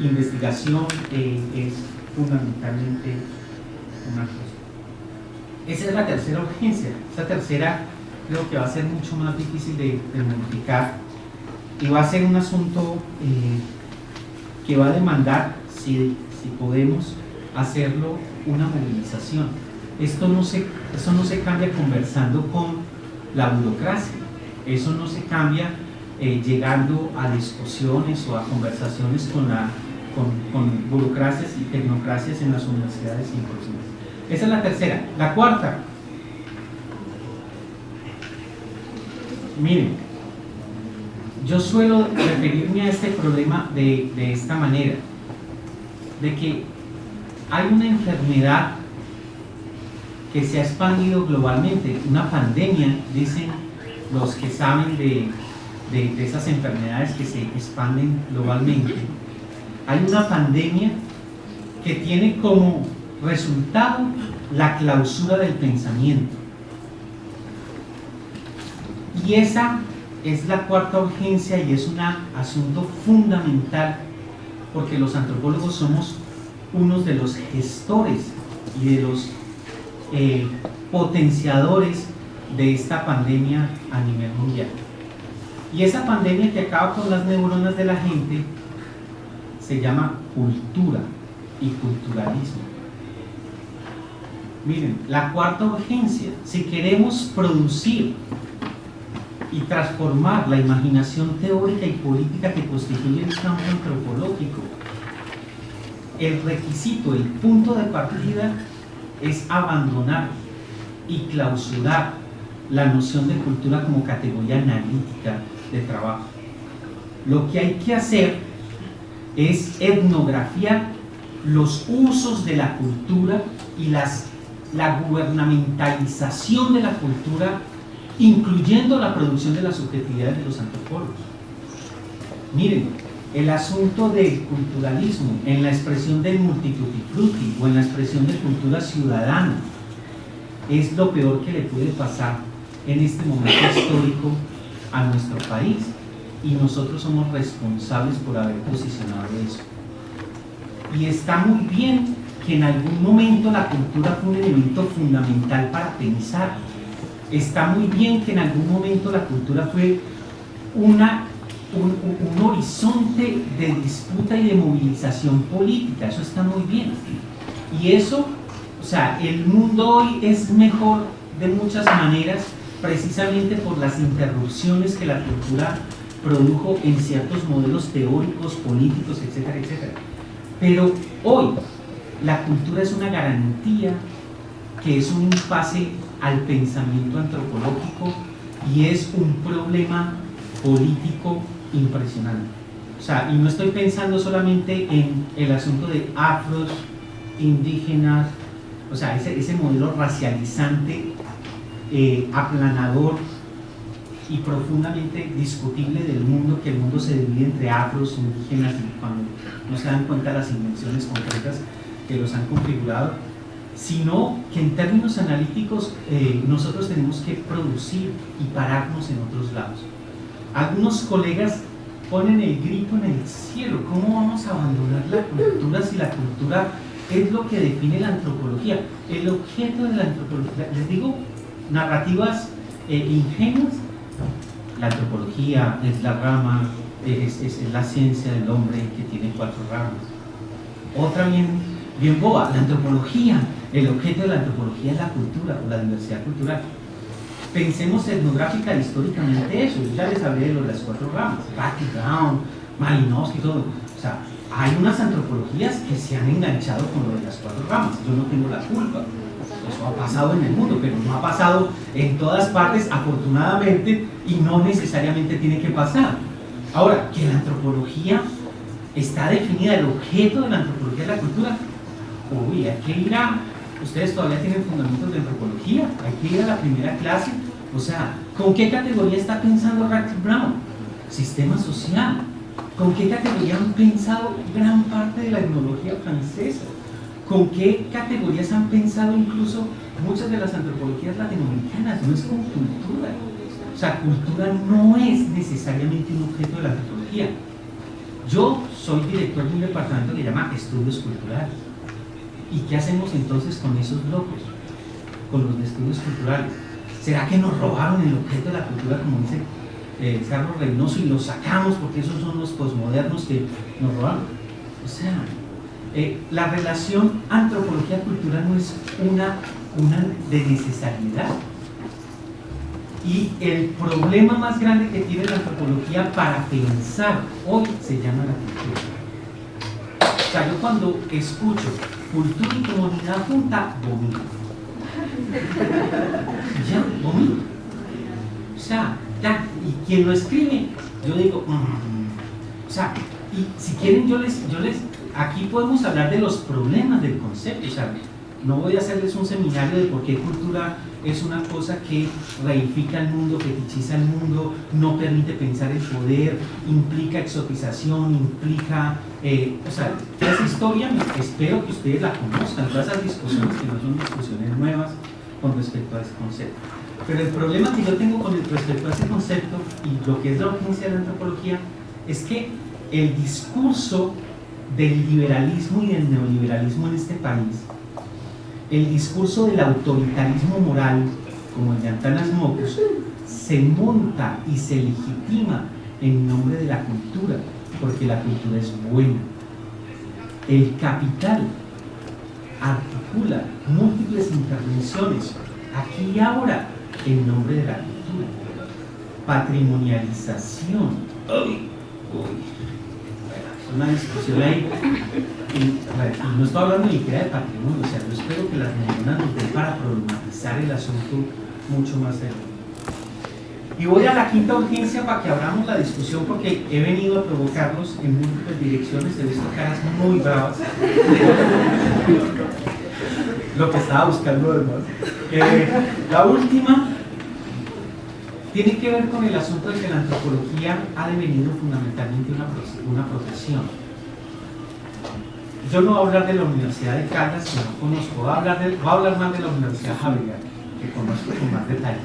investigación es fundamentalmente una cosa. Esa es la tercera urgencia. Esta tercera creo que va a ser mucho más difícil de modificar y va a ser un asunto que va a demandar, si podemos hacerlo, una movilización. Eso no se cambia conversando con la burocracia, eso no se cambia llegando a discusiones o a conversaciones con burocracias y tecnocracias en las universidades y profesiones. Esa es la tercera. La cuarta, miren, yo suelo referirme a este problema de esta manera, de que hay una enfermedad que se ha expandido globalmente, una pandemia, dicen los que saben de esas enfermedades que se expanden globalmente. Hay una pandemia que tiene como resultado la clausura del pensamiento. Y esa es la cuarta urgencia y es un asunto fundamental, porque los antropólogos somos unos de los gestores y de los potenciadores de esta pandemia a nivel mundial. Y esa pandemia que acaba con las neuronas de la gente se llama cultura y culturalismo. Miren, la cuarta urgencia, si queremos producir y transformar la imaginación teórica y política que constituye el campo antropológico, el requisito, el punto de partida es abandonar y clausurar la noción de cultura como categoría analítica de trabajo. Lo que hay que hacer es etnografiar los usos de la cultura y la gubernamentalización de la cultura, incluyendo la producción de las subjetividades de los antropólogos. Miren, el asunto del culturalismo en la expresión del multifruti o en la expresión de cultura ciudadana es lo peor que le puede pasar en este momento histórico a nuestro país, y nosotros somos responsables por haber posicionado eso. Y está muy bien que en algún momento la cultura fue un elemento fundamental para pensar. Está muy bien que en algún momento la cultura fue un horizonte de disputa y de movilización política. Eso está muy bien. Y eso, o sea, el mundo hoy es mejor de muchas maneras, precisamente por las interrupciones que la cultura produjo en ciertos modelos teóricos, políticos, etcétera, etcétera. Pero hoy la cultura es una garantía que es un impasse al pensamiento antropológico y es un problema político impresionante. O sea, y no estoy pensando solamente en el asunto de afros, indígenas, o sea, ese modelo racializante, aplanador y profundamente discutible del mundo, que el mundo se divide entre afros, indígenas, y cuando no se dan cuenta las invenciones concretas que los han configurado, sino que en términos analíticos nosotros tenemos que producir y pararnos en otros lados. Algunos colegas ponen el grito en el cielo: ¿cómo vamos a abandonar la cultura si la cultura es lo que define la antropología? El objeto de la antropología, les digo, narrativas ingenuas. La antropología es la rama, es la ciencia del hombre que tiene 4 ramas. Otra bien boba: la antropología, el objeto de la antropología es la cultura o la diversidad cultural. Pensemos etnográfica e históricamente eso. Yo ya les hablé de las 4 ramas, Batty, Brown, Malinowski y todo. O sea, hay unas antropologías que se han enganchado con lo de las 4 ramas. Yo no tengo la culpa. Eso ha pasado en el mundo, pero no ha pasado en todas partes, afortunadamente, y no necesariamente tiene que pasar. Ahora, que la antropología está definida, el objeto de la antropología es la cultura. Uy, hay que ir a... Ustedes todavía tienen fundamentos de antropología, hay que ir a la primera clase. O sea, ¿con qué categoría está pensando Radcliffe Brown? Sistema social. ¿Con qué categoría han pensado gran parte de la etnología francesa? ¿Con qué categorías han pensado incluso muchas de las antropologías latinoamericanas? No es con cultura. O sea, cultura no es necesariamente un objeto de la antropología. Yo soy director de un departamento que se llama Estudios Culturales. ¿Y qué hacemos entonces con esos locos? Con los de estudios culturales. ¿Será que nos robaron el objeto de la cultura, como dice Carlos Reynoso, y lo sacamos porque esos son los posmodernos que nos robaron? O sea, la relación antropología-cultura no es una de necesariedad. Y el problema más grande que tiene la antropología para pensar hoy se llama la cultura. O sea, yo cuando escucho cultura y comunidad junta, vomito. Ya, vomito. O sea, ya, y quien lo escribe, yo digo, o sea, y si quieren yo les, aquí podemos hablar de los problemas del concepto. O sea, no voy a hacerles un seminario de por qué cultura es una cosa que reifica el mundo, fetichiza el mundo, no permite pensar el poder, implica exotización, implica... o sea, esa historia espero que ustedes la conozcan, todas esas discusiones que no son discusiones nuevas con respecto a ese concepto. Pero el problema que yo tengo con respecto a ese concepto y lo que es la urgencia de la antropología es que el discurso del liberalismo y del neoliberalismo en este país, el discurso del autoritarismo moral, como el de Antanas Mockus, se monta y se legitima en nombre de la cultura, porque la cultura es buena. El capital articula múltiples intervenciones, aquí y ahora, en nombre de la cultura. Patrimonialización. Una discusión ahí. Y no estoy hablando ni siquiera de patrimonio, o sea, yo espero que las neuronas nos den para problematizar el asunto mucho más serio. Y voy a la quinta urgencia para que abramos la discusión, porque he venido a provocarlos en múltiples direcciones, he visto caras muy bravas. Lo que estaba buscando además. La última tiene que ver con el asunto de que la antropología ha devenido fundamentalmente una profesión. Yo no voy a hablar de la Universidad de Caldas, que no conozco, voy a hablar más de la Universidad Javeriana, que conozco con más detalle.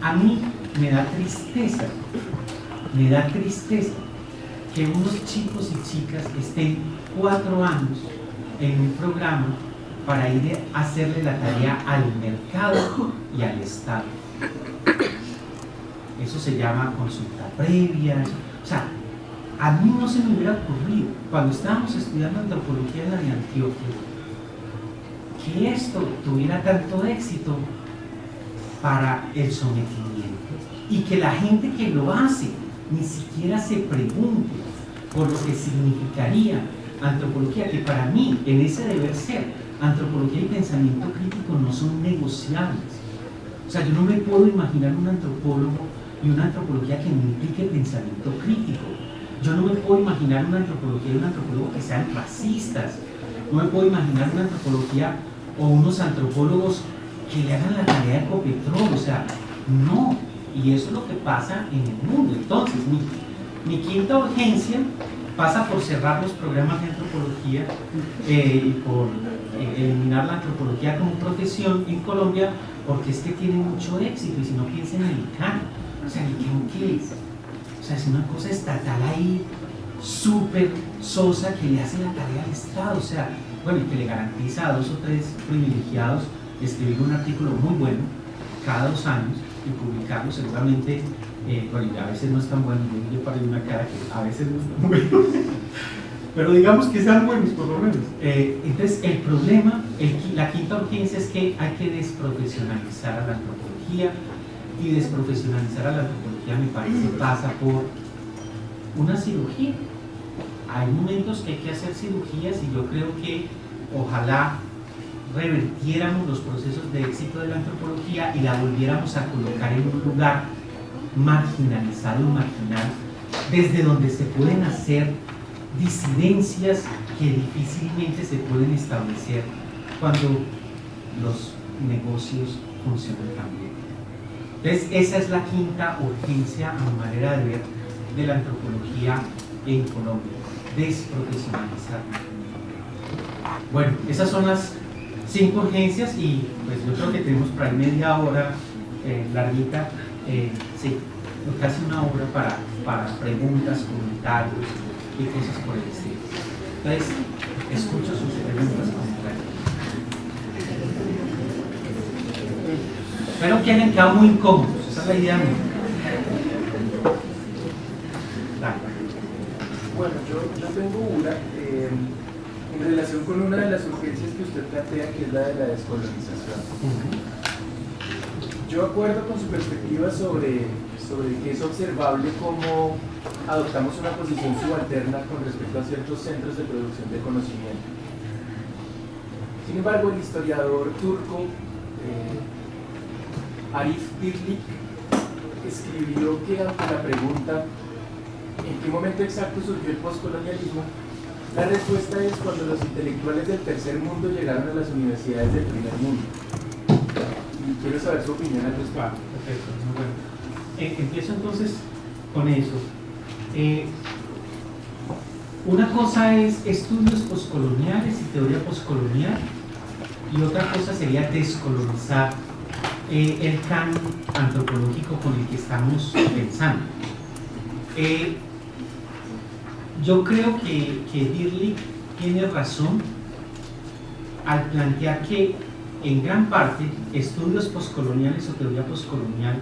A mí me da tristeza que unos chicos y chicas estén 4 años en un programa para ir a hacerle la tarea al mercado y al Estado. Eso se llama consulta previa. O sea, a mí no se me hubiera ocurrido, cuando estábamos estudiando antropología en la de Antioquia, que esto tuviera tanto éxito para el sometimiento y que la gente que lo hace ni siquiera se pregunte por lo que significaría antropología, que para mí, en ese deber ser, antropología y pensamiento crítico no son negociables. O sea, yo no me puedo imaginar un antropólogo y una antropología que no implique pensamiento crítico. Yo no me puedo imaginar una antropología y un antropólogo que sean racistas. No me puedo imaginar una antropología o unos antropólogos que le hagan la tarea de Ecopetrol. O sea, no. Y eso es lo que pasa en el mundo. Entonces, mi quinta urgencia pasa por cerrar los programas de antropología y por eliminar la antropología como profesión en Colombia, porque es que tiene mucho éxito. Y si no, piensen en el ICANN. O sea, ¿el ICANN qué es? O sea, es una cosa estatal ahí, súper sosa, que le hace la tarea al Estado. O sea, bueno, y que le garantiza a 2 o 3 privilegiados escribir un artículo muy bueno cada 2 años y publicarlo seguramente. Bueno, a veces no es tan bueno, yo paré una cara que a veces no es tan bueno, pero digamos que sean buenos por lo menos. Entonces, el problema, la quinta urgencia es que hay que desprofesionalizar a la antropología, y desprofesionalizar a la antropología me parece pasa por una cirugía. Hay momentos que hay que hacer cirugías y yo creo que ojalá revertiéramos los procesos de éxito de la antropología y la volviéramos a colocar en un lugar marginalizado y marginal, desde donde se pueden hacer disidencias que difícilmente se pueden establecer cuando los negocios funcionan tan bien. Entonces, esa es la quinta urgencia, a mi manera de ver, de la antropología en Colombia: desprofesionalizar. Bueno, esas son las 5 urgencias y pues yo creo que tenemos por ahí media hora larguita. Sí, casi una hora para preguntas, comentarios y cosas por el estilo. Entonces, escucho sus preguntas, comentarios. Espero que hayan quedado muy incómodos, esa es la idea mía. Bueno, yo tengo una en relación con una de las urgencias que usted plantea, que es la de la descolonización. Yo acuerdo con su perspectiva sobre que es observable cómo adoptamos una posición subalterna con respecto a ciertos centros de producción de conocimiento. Sin embargo, el historiador turco Arif Dirlik escribió que ante la pregunta ¿en qué momento exacto surgió el postcolonialismo?, la respuesta es cuando los intelectuales del tercer mundo llegaron a las universidades del primer mundo. Y quiero saber su opinión al respecto. Perfecto, muy bueno. Empiezo entonces con eso. Una cosa es estudios postcoloniales y teoría postcolonial, y otra cosa sería descolonizar el canon antropológico con el que estamos pensando. Yo creo que Dirlik tiene razón al plantear que en gran parte estudios postcoloniales o teoría postcolonial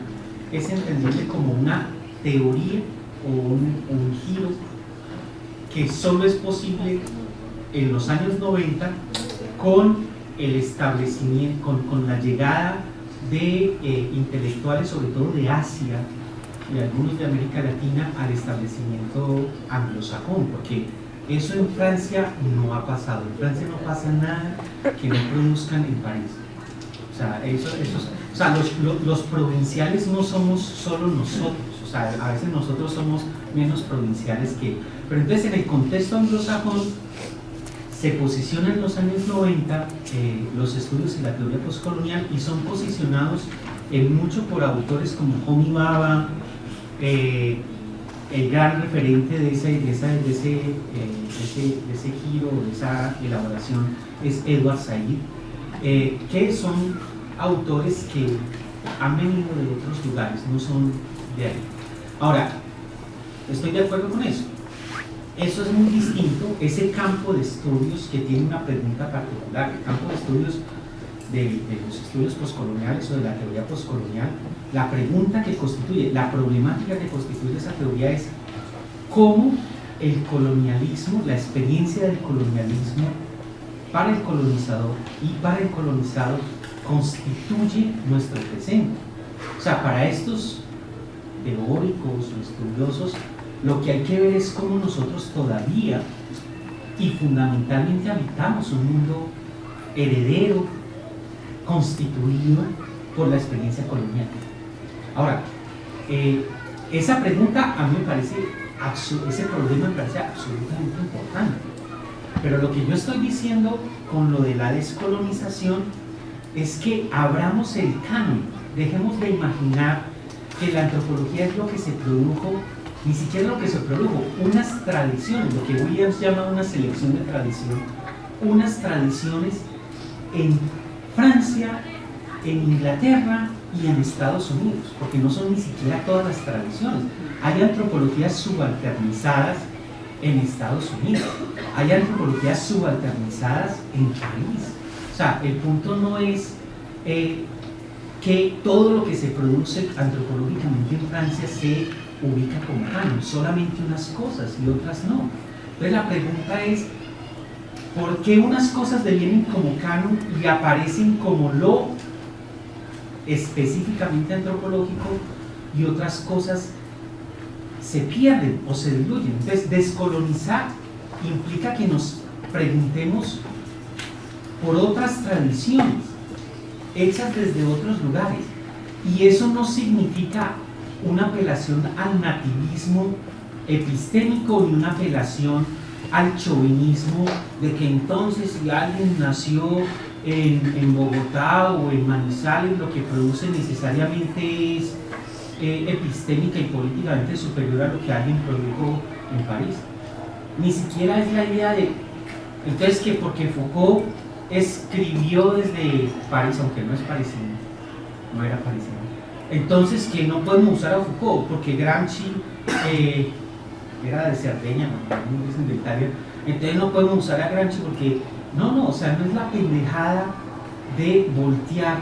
es entendible como una teoría o un giro que solo es posible en los años 90 con el establecimiento, con la llegada de intelectuales, sobre todo de Asia y algunos de América Latina, al establecimiento anglosajón, porque eso en Francia no ha pasado. En Francia no pasa nada que no produzcan en París. O sea, los provinciales no somos solo nosotros. O sea, a veces nosotros somos menos provinciales que... Pero entonces, en el contexto anglosajón se posicionan en los años 90 los estudios en la teoría postcolonial, y son posicionados en mucho por autores como Homi Bhabha. El gran referente de ese giro, de esa elaboración, es Edward Said, que son autores que han venido de otros lugares, no son de ahí. Ahora, estoy de acuerdo con eso. Eso es muy distinto, ese campo de estudios que tiene una pregunta particular, el campo de estudios de los estudios postcoloniales o de la teoría postcolonial. La pregunta que constituye, la problemática que constituye esa teoría es cómo el colonialismo, la experiencia del colonialismo para el colonizador y para el colonizado constituye nuestro presente. O sea, para estos teóricos o estudiosos, lo que hay que ver es cómo nosotros todavía y fundamentalmente habitamos un mundo heredero, constituido por la experiencia colonial. Ahora, esa pregunta a mí me parece, ese problema me parece absolutamente importante, pero lo que yo estoy diciendo con lo de la descolonización es que abramos el canon, dejemos de imaginar que la antropología es lo que se produjo, ni siquiera lo que se produjo, unas tradiciones, lo que Williams llama una selección de tradición, unas tradiciones en Francia, en Inglaterra y en Estados Unidos, porque no son ni siquiera todas las tradiciones. Hay antropologías subalternizadas en Estados Unidos, hay antropologías subalternizadas en París. O sea, el punto no es que todo lo que se produce antropológicamente en Francia se ubica como canon, solamente unas cosas y otras no. Entonces la pregunta es, ¿por qué unas cosas devienen como canon y aparecen como lo específicamente antropológico y otras cosas se pierden o se diluyen? Entonces, descolonizar implica que nos preguntemos por otras tradiciones hechas desde otros lugares, y eso no significa una apelación al nativismo epistémico ni una apelación al chauvinismo de que entonces si alguien nació en Bogotá o en Manizales, lo que produce necesariamente es epistémica y políticamente superior a lo que alguien produjo en París. Ni siquiera es la idea de, entonces, que porque Foucault escribió desde París, aunque no es parisino, no era parisino, entonces que no podemos usar a Foucault porque Gramsci era de Cerdeña, no es de Italia, entonces no podemos usar a Gramsci porque no, o sea, no es la pendejada de voltear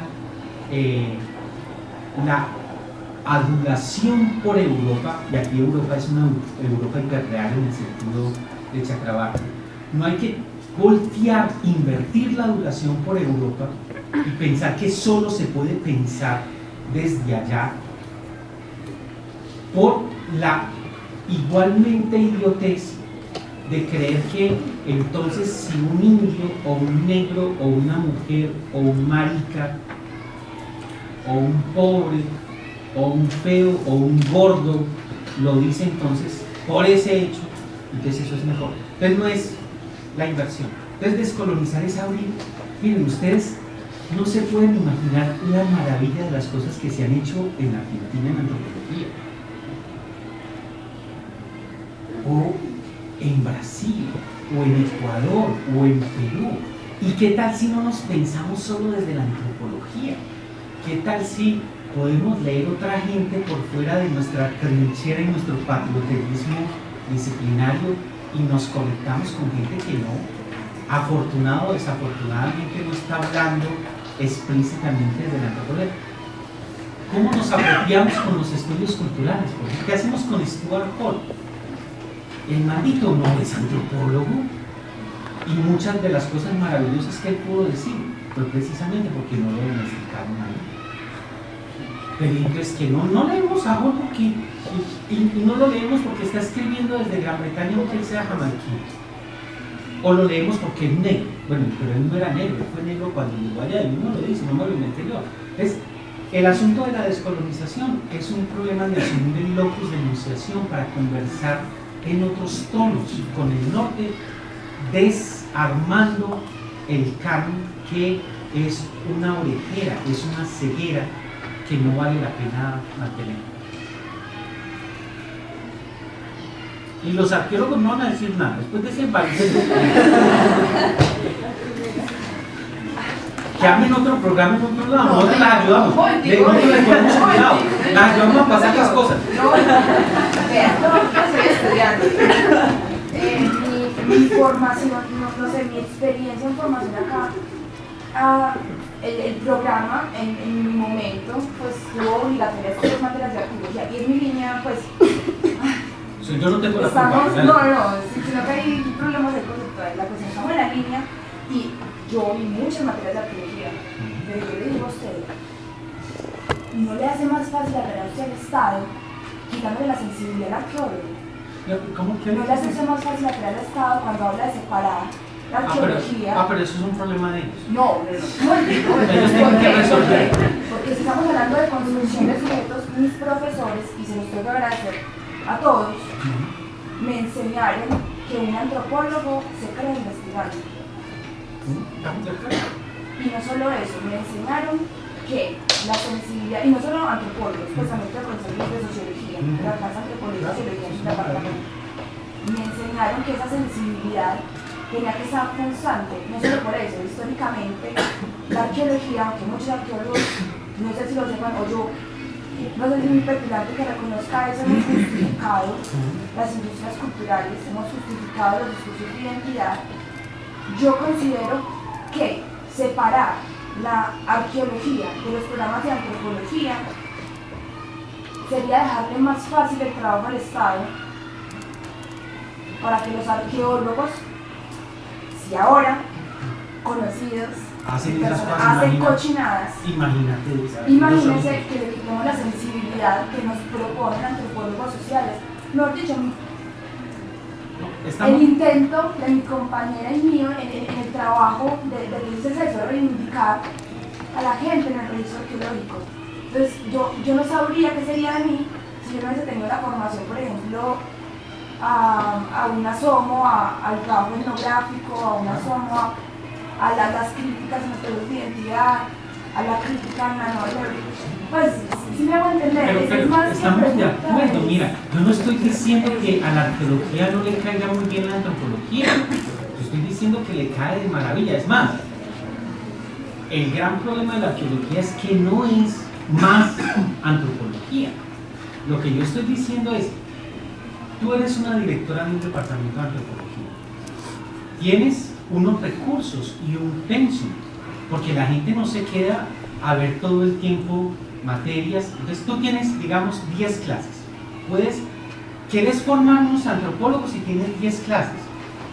la adulación por Europa, y aquí Europa es una Europa hiperreal en el sentido de Chakrabarty. No hay que voltear, invertir la adulación por Europa y pensar que solo se puede pensar desde allá por la igualmente idiotez de creer que entonces si un indio o un negro o una mujer o un marica o un pobre o un feo o un gordo lo dice, entonces por ese hecho, entonces eso es mejor. Entonces no es la inversión. Entonces descolonizar es abrir. Miren, ustedes no se pueden imaginar la maravilla de las cosas que se han hecho en Argentina en antropología, o en Brasil, o en Ecuador, o en Perú. ¿Y qué tal si no nos pensamos solo desde la antropología? ¿Qué tal si podemos leer otra gente por fuera de nuestra trinchera y nuestro patriotismo disciplinario y nos conectamos con gente que no, afortunado o desafortunadamente, no está hablando explícitamente de la antropología? ¿Cómo nos apropiamos con los estudios culturales? ¿Qué hacemos con Stuart Hall? El maldito no es antropólogo, y muchas de las cosas maravillosas que él pudo decir fue precisamente porque no lo necesitaron ahí. Pero entonces que no leemos a Hall porque, y no lo leemos porque está escribiendo desde Gran Bretaña aunque él sea jamaiquino, o lo leemos porque es negro. Bueno, pero él no era negro, él fue negro cuando llegó allá, y uno lo dice, no me lo inventé yo. Entonces, el asunto de la descolonización es un problema de asumir el locus de enunciación para conversar en otros tonos, con el norte, desarmando el canon que es una orejera, es una ceguera que no vale la pena mantener. Y los arqueólogos no van a decir nada, después de ese balance que hablen otro programa en otro lado, nosotros las ayudamos, nosotros les ponemos cuidado, las ayudamos a pasar las cosas. Vean, yo estoy estudiando. Mi formación, no sé, mi experiencia en formación acá, el programa en mi momento, pues tuvo obligatorias 3 materias de arqueología, y en mi línea, pues. Yo no tengo la estamos, culpa. no, sino que hay problemas de conceptuales. La cuestión, estamos en la línea y yo vi muchas materias de arqueología, pero yo le digo a usted, ¿no le hace más fácil agarrar usted al Estado quitándole la sensibilidad al arqueólogo? ¿Cómo que? ¿No le hace más fácil agarrar al Estado cuando habla de separar la arqueología? Pero eso es un problema de ellos. No. Ellos tienen que resolver. Porque si estamos hablando de construcción de sujetos, mis profesores, y se los tengo que agradecer a todos, me enseñaron que un antropólogo se cree investigando. Y no solo eso, me enseñaron que la sensibilidad, y no solo antropólogos, pues también profesores de sociología, de la clase antropología y sociología en su departamento, me enseñaron que esa sensibilidad tenía que estar constante, no solo por eso, históricamente la arqueología, aunque muchos arqueólogos, no sé si lo sepan o yo, no sé si es muy petulante que reconozca eso, hemos justificado las industrias culturales, hemos justificado los discursos de identidad. Yo considero que separar la arqueología de los programas de antropología sería dejarle más fácil el trabajo al Estado para que los arqueólogos, si ahora conocidos, hacen esas cosas, hacen cochinadas, imagínense que le quitemos la sensibilidad que nos proponen antropólogos sociales. Mejor dicho, el intento de mi compañera y mío en el trabajo de eso, reivindicar a la gente en el registro arqueológico. Entonces, yo no sabría qué sería de mí si yo no hubiese tenido la formación, por ejemplo, a un asomo al trabajo etnográfico, a un asomo a las críticas en los procesos de identidad, a la crítica en la novela. Pues sí me hago entender. Pero es más estamos de acuerdo, mira, yo no estoy diciendo que a la arqueología no le caiga muy bien la antropología, yo estoy diciendo que le cae de maravilla. Es más, el gran problema de la arqueología es que no es más antropología. Lo que yo estoy diciendo es, tú eres una directora de un departamento de antropología, tienes unos recursos y un pensum, porque la gente no se queda a ver todo el tiempo materias. Entonces tú tienes, digamos, 10 clases. ¿Quieres formar unos antropólogos y tienes 10 clases?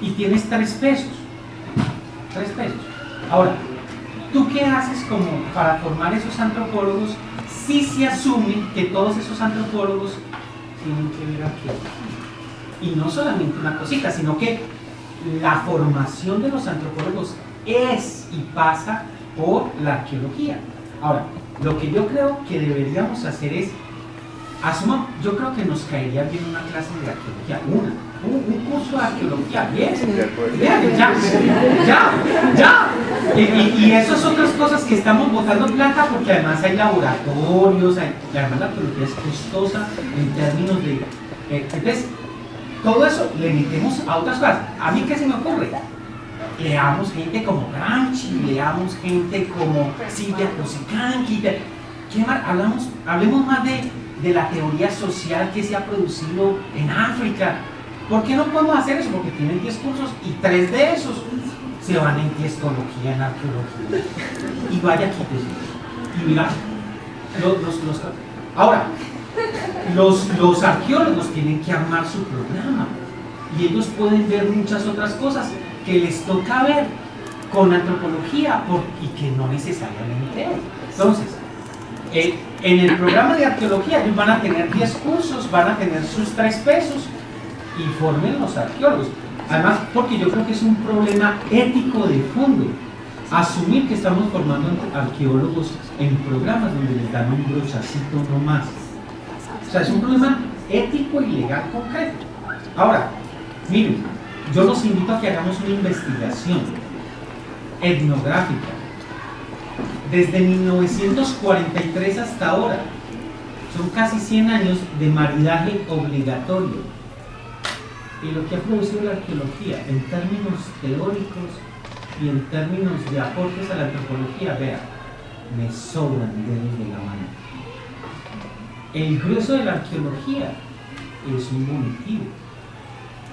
Y tienes 3 pesos. 3 pesos. Ahora, ¿tú qué haces como para formar esos antropólogos si se asume que todos esos antropólogos tienen que ver arqueología? Y no solamente una cosita, sino que la formación de los antropólogos es y pasa por la arqueología. Ahora, lo que yo creo que deberíamos hacer es, yo creo que nos caería bien una clase de arqueología, un curso de arqueología, bien, ya. Y esas otras cosas que estamos botando plata, porque además hay laboratorios, además la arqueología es costosa en términos de... entonces, todo eso le metemos a otras cosas. ¿A mí qué se me ocurre? Leamos gente como Gramsci, leamos gente como Silvia Cosicanqui, hablemos más de la teoría social que se ha producido en África. ¿Por qué no podemos hacer eso? Porque tienen 10 cursos y 3 de esos se van en histología, en arqueología. Y vaya, quítese. Y mira, ahora, los arqueólogos tienen que armar su programa y ellos pueden ver muchas otras cosas que les toca ver con antropología y que no necesariamente es. Entonces, en el programa de arqueología ellos van a tener 10 cursos, van a tener sus 3 pesos y formen los arqueólogos. Además, porque yo creo que es un problema ético de fondo asumir que estamos formando arqueólogos en programas donde les dan un brochacito no más. O sea, es un problema ético y legal concreto. Ahora, miren, yo los invito a que hagamos una investigación etnográfica desde 1943 hasta ahora. Son casi 100 años de maridaje obligatorio. Y lo que ha producido la arqueología en términos teóricos y en términos de aportes a la antropología, vea, me sobran dedos de la mano. El grueso de la arqueología es un bonitivo.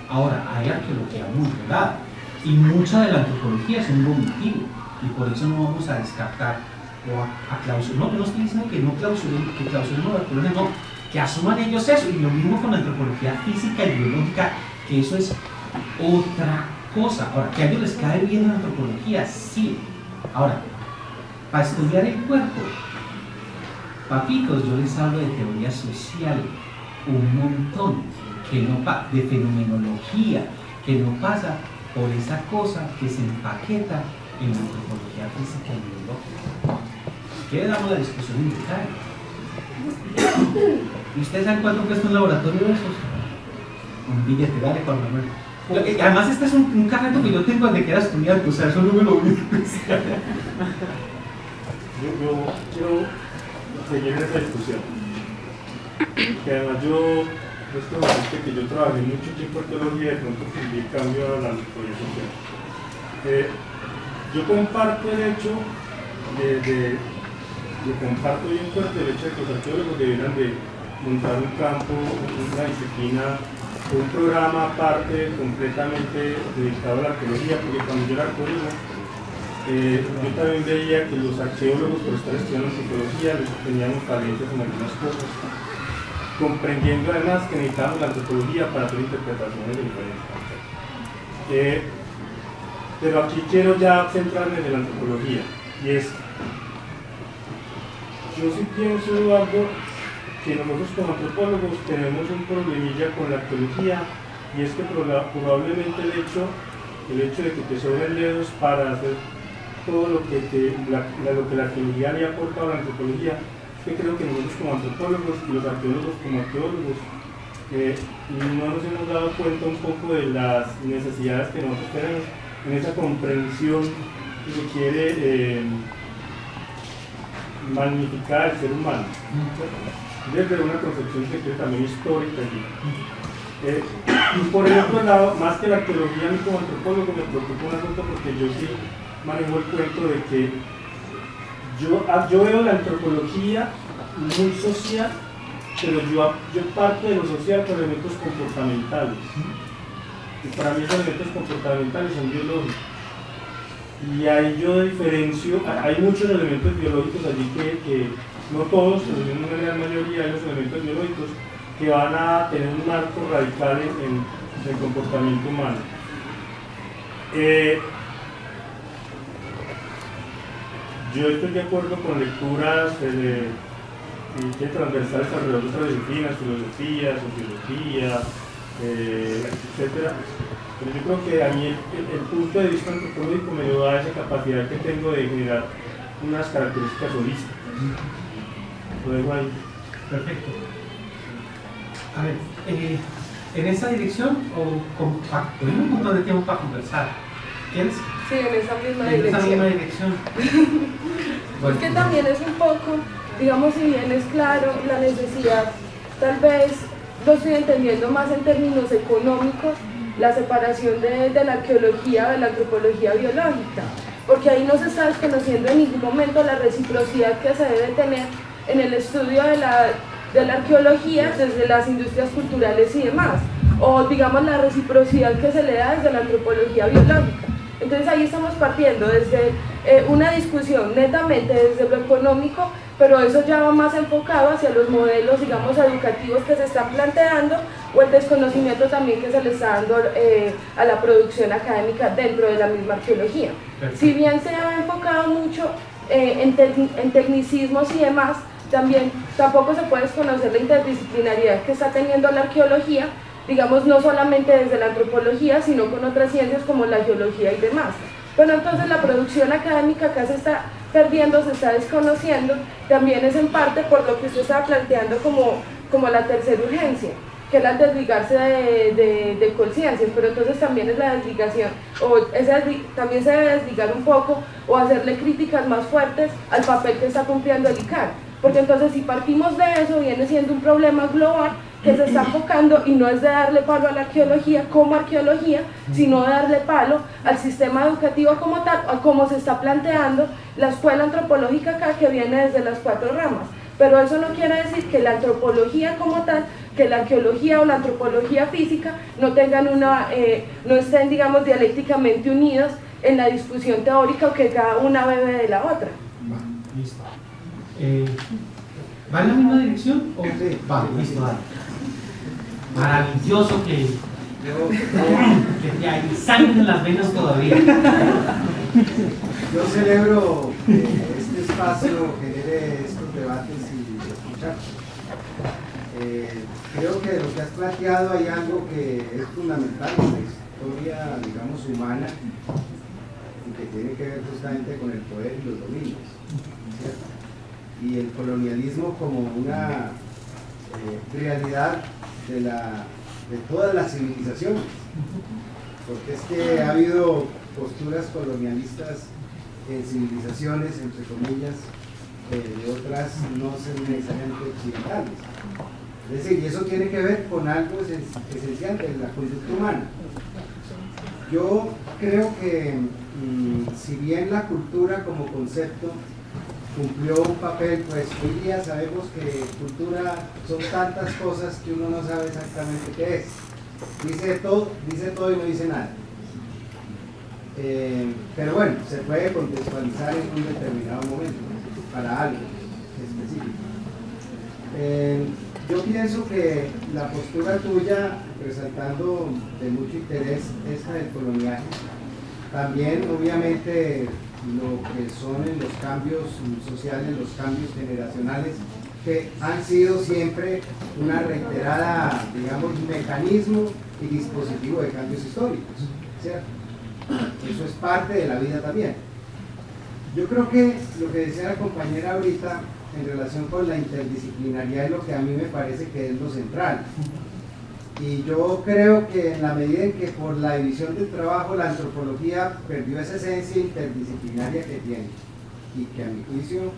Ahora, hay arqueología muy velada y mucha de la antropología es un bonitivo y por eso no vamos a descartar o a clausurar. No, yo no estoy diciendo que no clausuren, que clausuren la arqueología, no, que asuman ellos eso. Y lo mismo con la antropología física y biológica, que eso es otra cosa. Ahora, que a ellos les cae bien la antropología, sí. Ahora, para estudiar el cuerpo, papitos, yo les hablo de teoría social, un montón, que no de fenomenología, que no pasa por esa cosa que se empaqueta en la antropología física y biológica. quiere damos la discusión en detalle. ¿Y ustedes saben cuánto cuesta un laboratorio de esos? Un billete, dale con la mano. Además este es un carreto que yo tengo desde que era estudiante, o sea, eso no me lo vi. Yo quiero seguir en esa discusión, que además yo que yo trabajé mucho tiempo en arqueología y de pronto sentí el cambio a la antropología social. Yo comparto el hecho yo comparto bien fuerte el hecho de que los arqueólogos debieran de montar un campo, una disciplina, un programa aparte completamente dedicado a la arqueología, porque cuando yo era arqueólogo yo también veía que los arqueólogos, por estar estudiando antropología, teníamos falencias en algunas cosas, comprendiendo además que necesitábamos la antropología para hacer interpretaciones de diferentes. Pero aquí quiero ya centrarme en la antropología, y es, yo sí pienso algo, que nosotros como antropólogos tenemos un problemilla con la arqueología, y es que probablemente el hecho de que te sobren dedos para hacer todo lo que la arqueología le ha aportado a la antropología, es que creo que nosotros como antropólogos y los arqueólogos como arqueólogos no nos hemos dado cuenta un poco de las necesidades que nosotros tenemos en esa comprensión que se quiere magnificar el ser humano, desde una concepción que es también histórica. Y por el otro lado, más que la arqueología, a mí como antropólogo me preocupa un asunto, porque yo sí manejo el cuento de que yo veo la antropología muy social, pero yo parto de lo social con elementos comportamentales. Y para mí esos elementos comportamentales son biológicos. Y ahí yo diferencio, hay muchos elementos biológicos allí que no todos, pero en una gran mayoría hay los elementos biológicos que van a tener un marco radical en el comportamiento humano. Yo estoy de acuerdo con lecturas transversales alrededor de otras disciplinas, filosofía, sociología, etc. Pero yo creo que a mí el punto de vista antropológico me da esa capacidad que tengo de generar unas características holísticas. Lo dejo ahí. Perfecto. A ver, ¿en esa dirección o compacto? Hay un montón de tiempo para conversar. ¿Quieres? Sí, en esa misma En dirección. esa misma dirección. Bueno, Es que también es un poco, digamos, si bien es claro la necesidad, tal vez lo estoy entendiendo más en términos económicos, la separación de la arqueología de la antropología biológica, porque ahí no se está desconociendo en ningún momento la reciprocidad que se debe tener en el estudio de la arqueología desde las industrias culturales y demás, o digamos la reciprocidad que se le da desde la antropología biológica. Entonces ahí estamos partiendo desde una discusión netamente desde lo económico, pero eso ya va más enfocado hacia los modelos, digamos, educativos que se están planteando, o el desconocimiento también que se le está dando a la producción académica dentro de la misma arqueología. Si bien se ha enfocado mucho en tecnicismos y demás, también tampoco se puede desconocer la interdisciplinariedad que está teniendo la arqueología, digamos, no solamente desde la antropología, sino con otras ciencias como la geología y demás. Pero entonces la producción académica acá se está perdiendo, se está desconociendo, también es en parte por lo que usted estaba planteando como la tercera urgencia, que es la desligarse de conciencias, pero entonces también es la desligación, también se debe desligar un poco o hacerle críticas más fuertes al papel que está cumpliendo el ICAR, porque entonces si partimos de eso viene siendo un problema global que se está enfocando y no es de darle palo a la arqueología como arqueología, sino de darle palo al sistema educativo como tal, a cómo se está planteando la escuela antropológica acá que viene desde las 4 ramas. Pero eso no quiere decir que la antropología como tal, que la arqueología o la antropología física no tengan no estén, digamos, dialécticamente unidos en la discusión teórica o que cada una bebe de la otra. Listo. ¿Va en la misma dirección? ¿O? Sí. Vale, listo, dale. Maravilloso que hay sangre en las venas todavía. Yo celebro que este espacio genere estos debates y escuchar. Creo que de lo que has planteado hay algo que es fundamental en la historia, digamos, humana y que tiene que ver justamente con el poder y los dominios, ¿cierto? y el colonialismo como una realidad de todas las civilizaciones, porque es que ha habido posturas colonialistas en civilizaciones, entre comillas, de otras no son necesariamente occidentales. Es decir, y eso tiene que ver con algo esencial de la conducta humana. Yo creo que si bien la cultura como concepto cumplió un papel, pues hoy día sabemos que cultura son tantas cosas que uno no sabe exactamente qué es. Dice todo y no dice nada. Pero bueno, se puede contextualizar en un determinado momento para algo específico. Yo pienso que la postura tuya, resaltando de mucho interés esta del coloniaje, también obviamente lo que son en los cambios sociales, los cambios generacionales, que han sido siempre una reiterada, digamos, mecanismo y dispositivo de cambios históricos, ¿cierto? Eso es parte de la vida también. Yo creo que lo que decía la compañera ahorita en relación con la interdisciplinariedad es lo que a mí me parece que es lo central. Y yo creo que en la medida en que por la división del trabajo la antropología perdió esa esencia interdisciplinaria que tiene, y que a mi juicio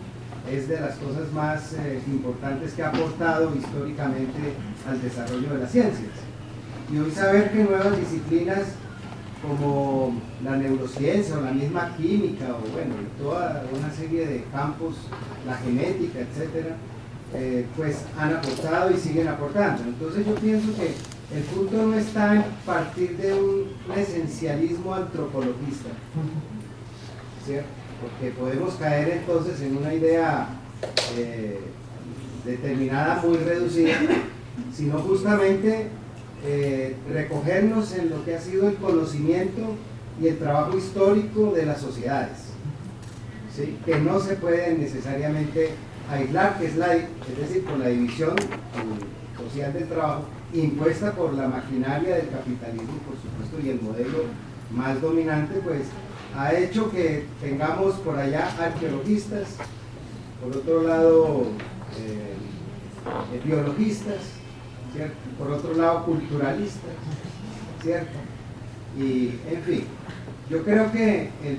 es de las cosas más importantes que ha aportado históricamente al desarrollo de las ciencias. Y hoy saber que nuevas disciplinas como la neurociencia o la misma química o bueno, toda una serie de campos, la genética, etcétera, pues han aportado y siguen aportando. Entonces yo pienso que el punto no está en partir de un esencialismo antropologista, ¿cierto? Porque podemos caer entonces en una idea determinada, muy reducida, sino justamente recogernos en lo que ha sido el conocimiento y el trabajo histórico de las sociedades, ¿sí? Que no se pueden necesariamente aislar, es decir, por la división social del trabajo impuesta por la maquinaria del capitalismo, por supuesto, y el modelo más dominante, pues ha hecho que tengamos por allá arqueologistas, por otro lado biologistas, ¿cierto? Por otro lado culturalistas, ¿cierto? Y en fin, yo creo que el